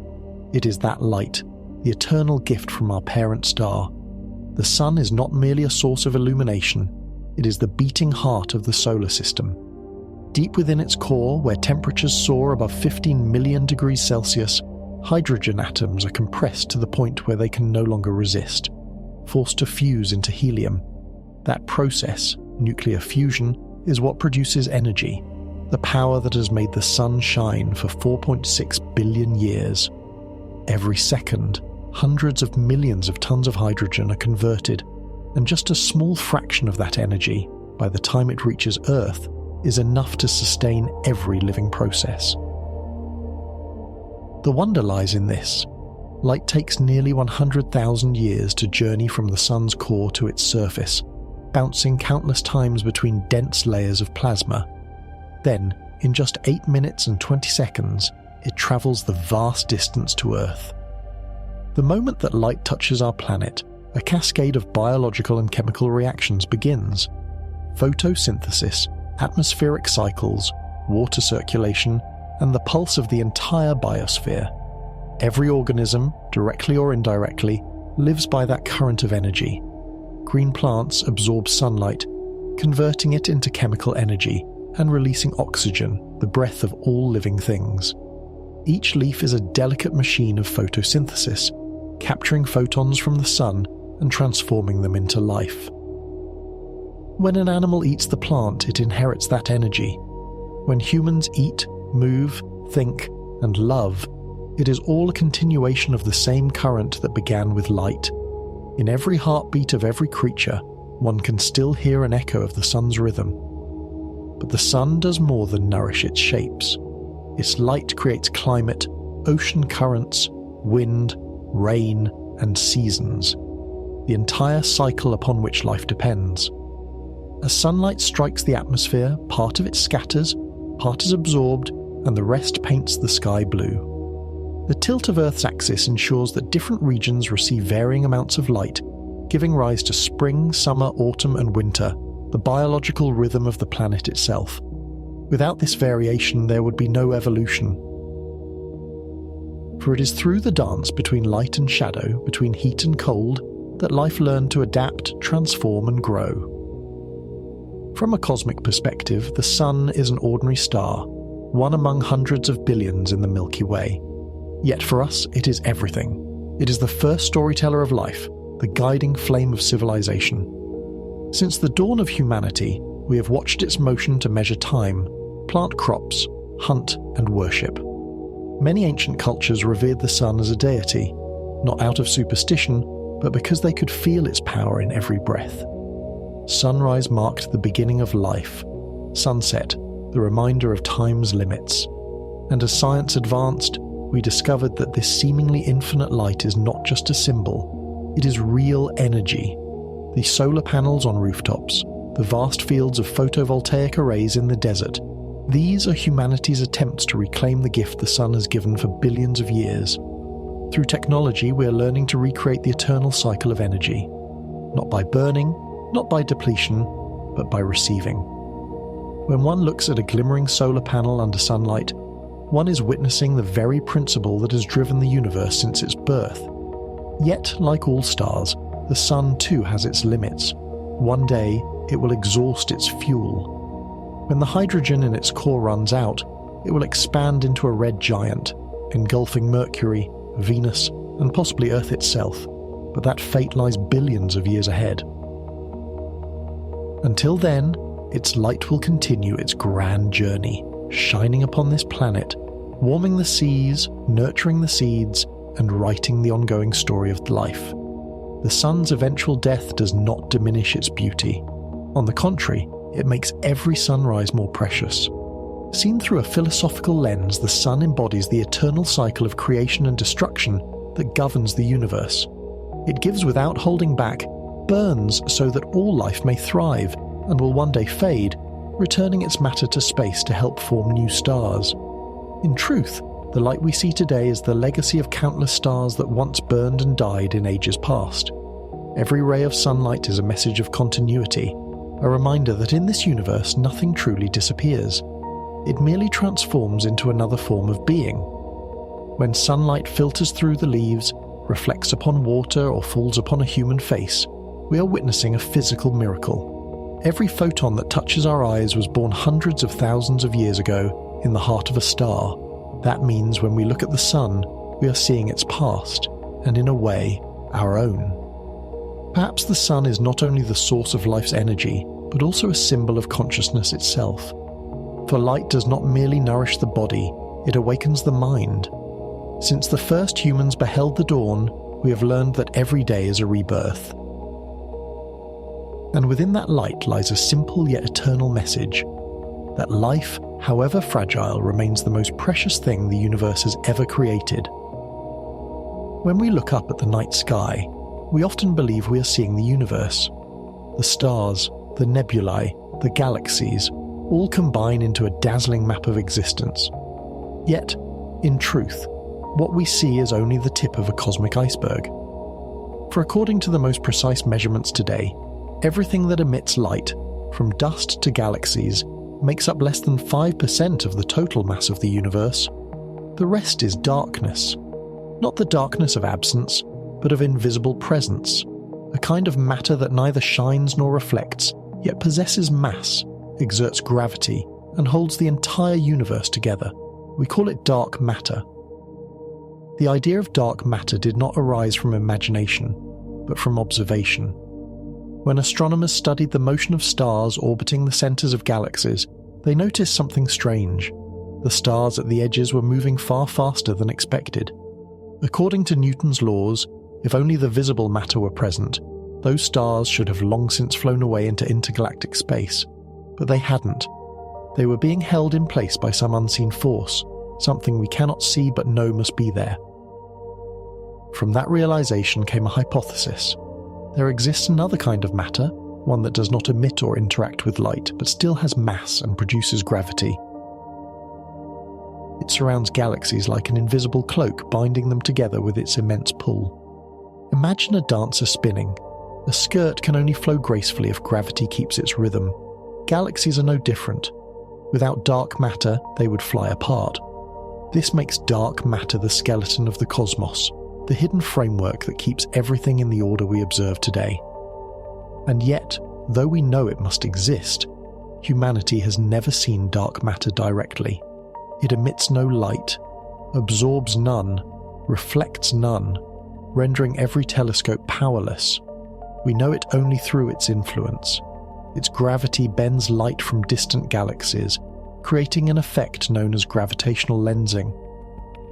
it is that light, the eternal gift from our parent star. The Sun is not merely a source of illumination, it is the beating heart of the solar system. Deep within its core, where temperatures soar above 15 million degrees Celsius, hydrogen atoms are compressed to the point where they can no longer resist, forced to fuse into helium. That process, nuclear fusion, is what produces energy, the power that has made the Sun shine for 4.6 billion years. Every second, hundreds of millions of tons of hydrogen are converted, and just a small fraction of that energy, by the time it reaches Earth, is enough to sustain every living process. The wonder lies in this. Light takes nearly 100,000 years to journey from the Sun's core to its surface, bouncing countless times between dense layers of plasma. Then, in just 8 minutes and 20 seconds, it travels the vast distance to Earth. The moment that light touches our planet, a cascade of biological and chemical reactions begins. Photosynthesis, atmospheric cycles, water circulation, and the pulse of the entire biosphere. Every organism, directly or indirectly, lives by that current of energy. Green plants absorb sunlight, converting it into chemical energy and releasing oxygen, the breath of all living things. Each leaf is a delicate machine of photosynthesis, capturing photons from the sun and transforming them into life. When an animal eats the plant, it inherits that energy. When humans eat, move, think, and love, it is all a continuation of the same current that began with light. In every heartbeat of every creature, one can still hear an echo of the sun's rhythm. But the sun does more than nourish its shapes. Its light creates climate, ocean currents, wind, rain, and seasons, the entire cycle upon which life depends. As sunlight strikes the atmosphere, part of it scatters, part is absorbed, and the rest paints the sky blue. The tilt of Earth's axis ensures that different regions receive varying amounts of light, giving rise to spring, summer, autumn, and winter, the biological rhythm of the planet itself. Without this variation, there would be no evolution. For it is through the dance between light and shadow, between heat and cold, that life learned to adapt, transform, and grow. From a cosmic perspective, the Sun is an ordinary star, one among hundreds of billions in the Milky Way. Yet for us, it is everything. It is the first storyteller of life, the guiding flame of civilization. Since the dawn of humanity, we have watched its motion to measure time, plant crops, hunt, and worship. Many ancient cultures revered the sun as a deity, not out of superstition, but because they could feel its power in every breath. Sunrise marked the beginning of life, sunset, the reminder of time's limits. And as science advanced, we discovered that this seemingly infinite light is not just a symbol, it is real energy. The solar panels on rooftops, the vast fields of photovoltaic arrays in the desert, these are humanity's attempts to reclaim the gift the sun has given for billions of years. Through technology, we are learning to recreate the eternal cycle of energy. Not by burning, not by depletion, but by receiving. When one looks at a glimmering solar panel under sunlight, one is witnessing the very principle that has driven the universe since its birth. Yet, like all stars, the sun too has its limits. One day, it will exhaust its fuel. When the hydrogen in its core runs out, it will expand into a red giant, engulfing Mercury, Venus, and possibly Earth itself, but that fate lies billions of years ahead. Until then, its light will continue its grand journey, shining upon this planet, warming the seas, nurturing the seeds, and writing the ongoing story of life. The sun's eventual death does not diminish its beauty. On the contrary, it makes every sunrise more precious. Seen through a philosophical lens, the sun embodies the eternal cycle of creation and destruction that governs the universe. It gives without holding back, burns so that all life may thrive, and will one day fade, returning its matter to space to help form new stars. In truth, the light we see today is the legacy of countless stars that once burned and died in ages past. Every ray of sunlight is a message of continuity, a reminder that in this universe nothing truly disappears. It merely transforms into another form of being. When sunlight filters through the leaves, reflects upon water, or falls upon a human face, we are witnessing a physical miracle. Every photon that touches our eyes was born hundreds of thousands of years ago in the heart of a star. That means when we look at the sun, we are seeing its past, and in a way, our own. Perhaps the sun is not only the source of life's energy, but also a symbol of consciousness itself. For light does not merely nourish the body, it awakens the mind. Since the first humans beheld the dawn, we have learned that every day is a rebirth. And within that light lies a simple yet eternal message, that life, however fragile, remains the most precious thing the universe has ever created. When we look up at the night sky, we often believe we are seeing the universe. The stars, the nebulae, the galaxies, all combine into a dazzling map of existence. Yet, in truth, what we see is only the tip of a cosmic iceberg. For according to the most precise measurements today, everything that emits light, from dust to galaxies, makes up less than 5% of the total mass of the universe. The rest is darkness. Not the darkness of absence, but of invisible presence, a kind of matter that neither shines nor reflects, yet possesses mass, exerts gravity, and holds the entire universe together. We call it dark matter. The idea of dark matter did not arise from imagination, but from observation. When astronomers studied the motion of stars orbiting the centers of galaxies, they noticed something strange. The stars at the edges were moving far faster than expected. According to Newton's laws, if only the visible matter were present, those stars should have long since flown away into intergalactic space. But they hadn't. They were being held in place by some unseen force, something we cannot see but know must be there. From that realization came a hypothesis. There exists another kind of matter, one that does not emit or interact with light, but still has mass and produces gravity. It surrounds galaxies like an invisible cloak, binding them together with its immense pull. Imagine a dancer spinning. A skirt can only flow gracefully if gravity keeps its rhythm. Galaxies are no different. Without dark matter, they would fly apart. This makes dark matter the skeleton of the cosmos, the hidden framework that keeps everything in the order we observe today. And yet, though we know it must exist, humanity has never seen dark matter directly. It emits no light, absorbs none, reflects none, rendering every telescope powerless. We know it only through its influence. Its gravity bends light from distant galaxies, creating an effect known as gravitational lensing.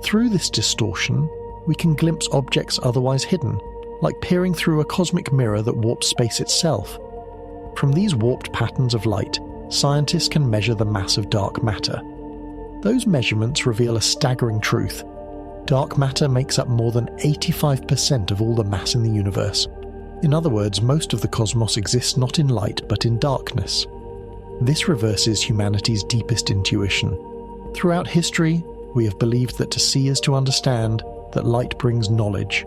Through this distortion, we can glimpse objects otherwise hidden, like peering through a cosmic mirror that warps space itself. From these warped patterns of light, scientists can measure the mass of dark matter. Those measurements reveal a staggering truth. Dark matter makes up more than 85% of all the mass in the universe. In other words, most of the cosmos exists not in light but in darkness. This reverses humanity's deepest intuition. Throughout history, we have believed that to see is to understand, that light brings knowledge.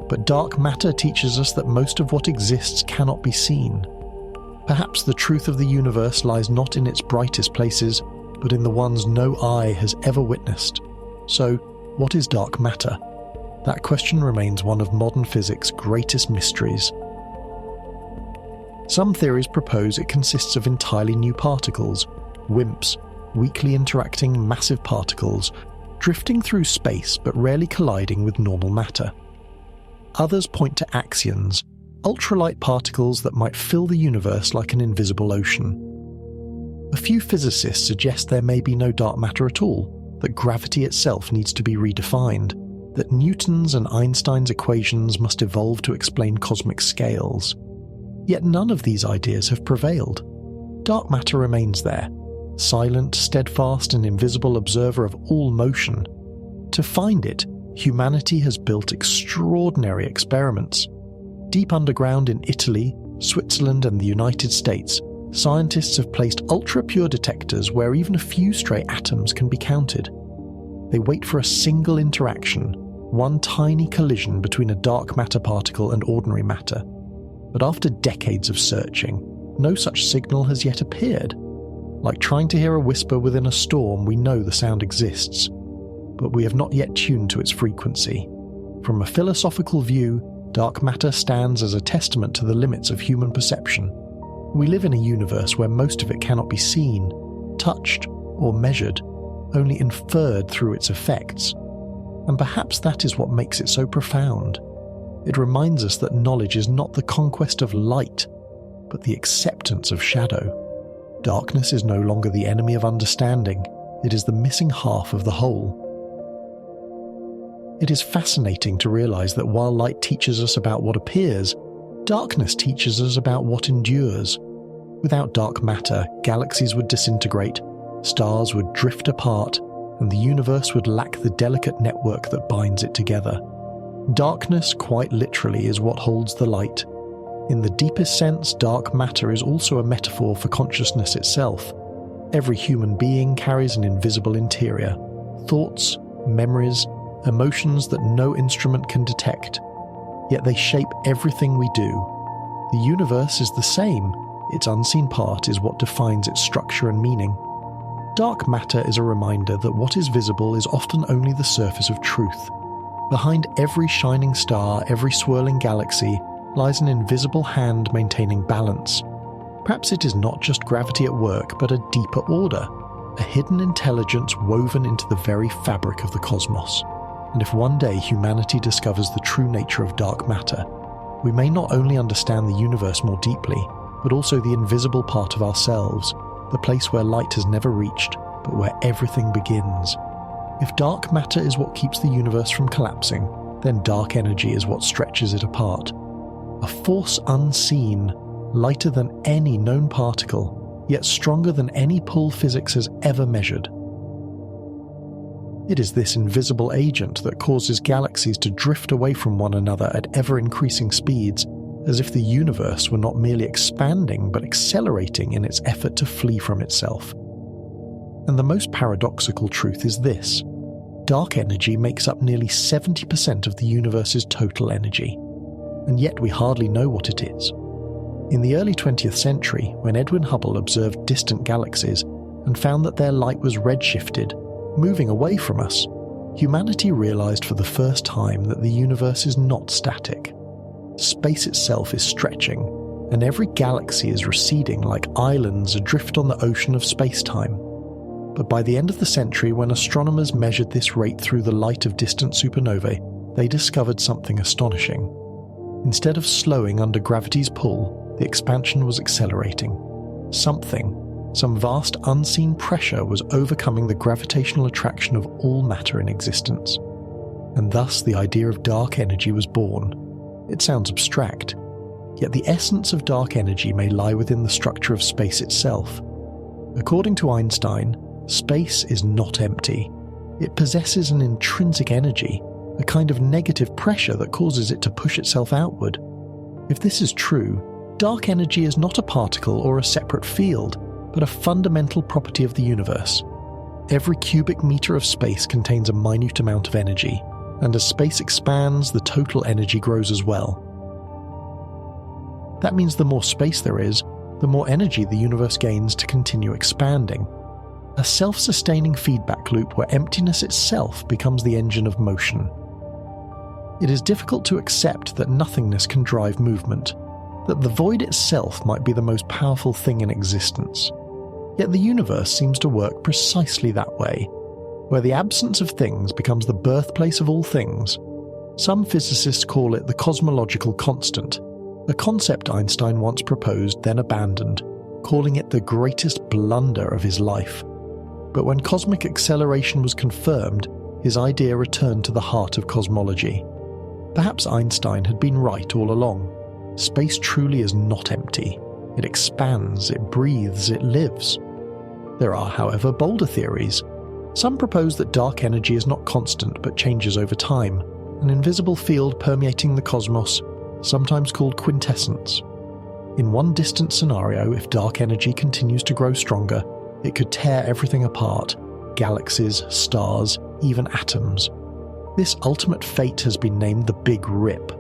But dark matter teaches us that most of what exists cannot be seen. Perhaps the truth of the universe lies not in its brightest places, but in the ones no eye has ever witnessed. So, what is dark matter? That question remains one of modern physics' greatest mysteries. Some theories propose it consists of entirely new particles, WIMPs, weakly interacting massive particles, drifting through space but rarely colliding with normal matter. Others point to axions, ultralight particles that might fill the universe like an invisible ocean. A few physicists suggest there may be no dark matter at all, that gravity itself needs to be redefined, that Newton's and Einstein's equations must evolve to explain cosmic scales. Yet none of these ideas have prevailed. Dark matter remains there, silent, steadfast and invisible observer of all motion. To find it, humanity has built extraordinary experiments. Deep underground in Italy, Switzerland and the United States, scientists have placed ultra-pure detectors where even a few stray atoms can be counted. They wait for a single interaction, one tiny collision between a dark matter particle and ordinary matter. But after decades of searching, no such signal has yet appeared. Like trying to hear a whisper within a storm, we know the sound exists, but we have not yet tuned to its frequency. From a philosophical view, dark matter stands as a testament to the limits of human perception. We live in a universe where most of it cannot be seen, touched, or measured, only inferred through its effects. And perhaps that is what makes it so profound. It reminds us that knowledge is not the conquest of light, but the acceptance of shadow. Darkness is no longer the enemy of understanding, it is the missing half of the whole. It is fascinating to realize that while light teaches us about what appears, darkness teaches us about what endures. Without dark matter, galaxies would disintegrate, stars would drift apart, and the universe would lack the delicate network that binds it together. Darkness, quite literally, is what holds the light. In the deepest sense, dark matter is also a metaphor for consciousness itself. Every human being carries an invisible interior, thoughts, memories, emotions that no instrument can detect. Yet they shape everything we do. The universe is the same, its unseen part is what defines its structure and meaning. Dark matter is a reminder that what is visible is often only the surface of truth. Behind every shining star, every swirling galaxy, lies an invisible hand maintaining balance. Perhaps it is not just gravity at work, but a deeper order, a hidden intelligence woven into the very fabric of the cosmos. And if one day humanity discovers the true nature of dark matter, we may not only understand the universe more deeply, but also the invisible part of ourselves, the place where light has never reached, but where everything begins. If dark matter is what keeps the universe from collapsing, then dark energy is what stretches it apart. A force unseen, lighter than any known particle, yet stronger than any pull physics has ever measured. It is this invisible agent that causes galaxies to drift away from one another at ever-increasing speeds, as if the universe were not merely expanding but accelerating in its effort to flee from itself. And the most paradoxical truth is this: dark energy makes up nearly 70% of the universe's total energy, and yet we hardly know what it is. In the early 20th century, when Edwin Hubble observed distant galaxies and found that their light was redshifted, moving away from us, humanity realized for the first time that the universe is not static. Space itself is stretching, and every galaxy is receding like islands adrift on the ocean of space-time. But by the end of the century, when astronomers measured this rate through the light of distant supernovae, they discovered something astonishing. Instead of slowing under gravity's pull, the expansion was accelerating. Some vast unseen pressure was overcoming the gravitational attraction of all matter in existence. And thus the idea of dark energy was born. It sounds abstract, yet the essence of dark energy may lie within the structure of space itself. According to Einstein, space is not empty. It possesses an intrinsic energy, a kind of negative pressure that causes it to push itself outward. If this is true, dark energy is not a particle or a separate field, but a fundamental property of the universe. Every cubic meter of space contains a minute amount of energy, and as space expands, the total energy grows as well. That means the more space there is, the more energy the universe gains to continue expanding. A self-sustaining feedback loop where emptiness itself becomes the engine of motion. It is difficult to accept that nothingness can drive movement, that the void itself might be the most powerful thing in existence. Yet the universe seems to work precisely that way, where the absence of things becomes the birthplace of all things. Some physicists call it the cosmological constant, a concept Einstein once proposed then abandoned, calling it the greatest blunder of his life. But when cosmic acceleration was confirmed, his idea returned to the heart of cosmology. Perhaps Einstein had been right all along. Space truly is not empty. It expands, it breathes, it lives. There are, however, bolder theories. Some propose that dark energy is not constant but changes over time, an invisible field permeating the cosmos, sometimes called quintessence. In one distant scenario, if dark energy continues to grow stronger, it could tear everything apart, galaxies, stars, even atoms. This ultimate fate has been named the Big Rip,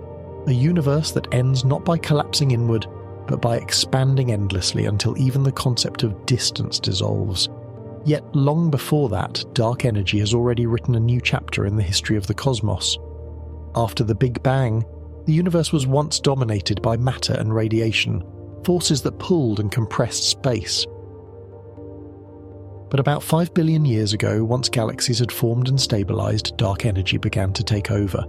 a universe that ends not by collapsing inward, but by expanding endlessly until even the concept of distance dissolves. Yet long before that, dark energy has already written a new chapter in the history of the cosmos. After the Big Bang, the universe was once dominated by matter and radiation, forces that pulled and compressed space. But about 5 billion years ago, once galaxies had formed and stabilized, dark energy began to take over.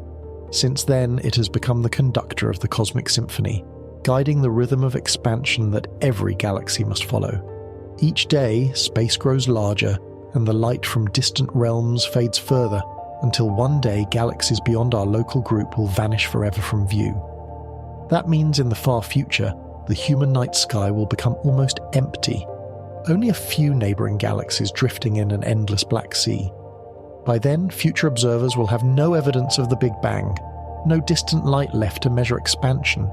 Since then, it has become the conductor of the cosmic symphony, guiding the rhythm of expansion that every galaxy must follow. Each day, space grows larger, and the light from distant realms fades further, until one day galaxies beyond our local group will vanish forever from view. That means in the far future, the human night sky will become almost empty, only a few neighbouring galaxies drifting in an endless black sea. By then, future observers will have no evidence of the Big Bang, no distant light left to measure expansion.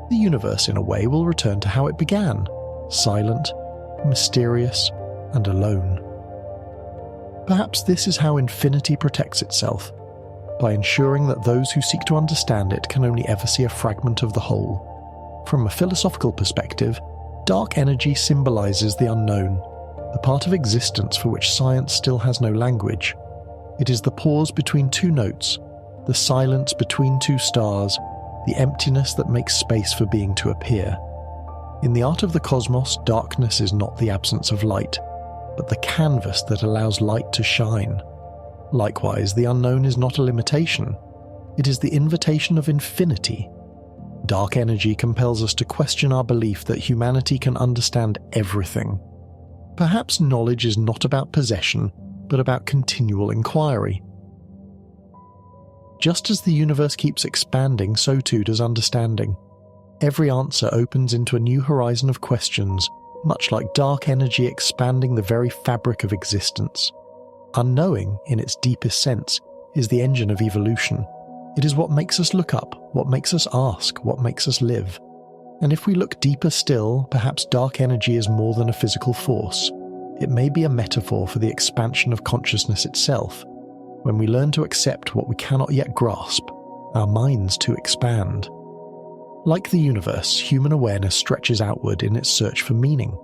The universe, in a way, will return to how it began, silent, mysterious, and alone. Perhaps this is how infinity protects itself, by ensuring that those who seek to understand it can only ever see a fragment of the whole. From a philosophical perspective, dark energy symbolizes the unknown, the part of existence for which science still has no language. It is the pause between two notes, the silence between two stars, the emptiness that makes space for being to appear. In the art of the cosmos, darkness is not the absence of light, but the canvas that allows light to shine. Likewise, the unknown is not a limitation. It is the invitation of infinity. Dark energy compels us to question our belief that humanity can understand everything. Perhaps knowledge is not about possession, but about continual inquiry. Just as the universe keeps expanding, so too does understanding. Every answer opens into a new horizon of questions, much like dark energy expanding the very fabric of existence. Unknowing, in its deepest sense, is the engine of evolution. It is what makes us look up, what makes us ask, what makes us live. And if we look deeper still, perhaps dark energy is more than a physical force. It may be a metaphor for the expansion of consciousness itself. When we learn to accept what we cannot yet grasp, our minds too expand. Like the universe, human awareness stretches outward in its search for meaning.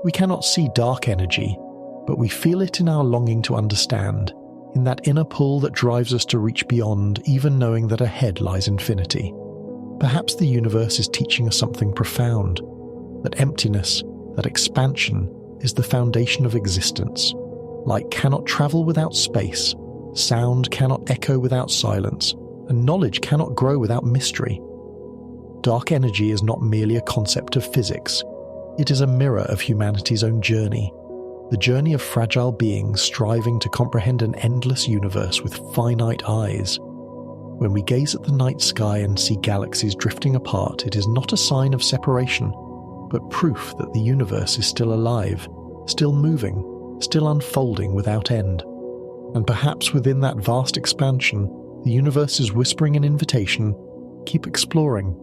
We cannot see dark energy, but we feel it in our longing to understand, in that inner pull that drives us to reach beyond, even knowing that ahead lies infinity. Perhaps the universe is teaching us something profound, that emptiness, that expansion, is the foundation of existence. Light cannot travel without space, sound cannot echo without silence, and knowledge cannot grow without mystery. Dark energy is not merely a concept of physics. It is a mirror of humanity's own journey, the journey of fragile beings striving to comprehend an endless universe with finite eyes. When we gaze at the night sky and see galaxies drifting apart, it is not a sign of separation, but proof that the universe is still alive, still moving, still unfolding without end. And perhaps within that vast expansion, the universe is whispering an invitation: keep exploring,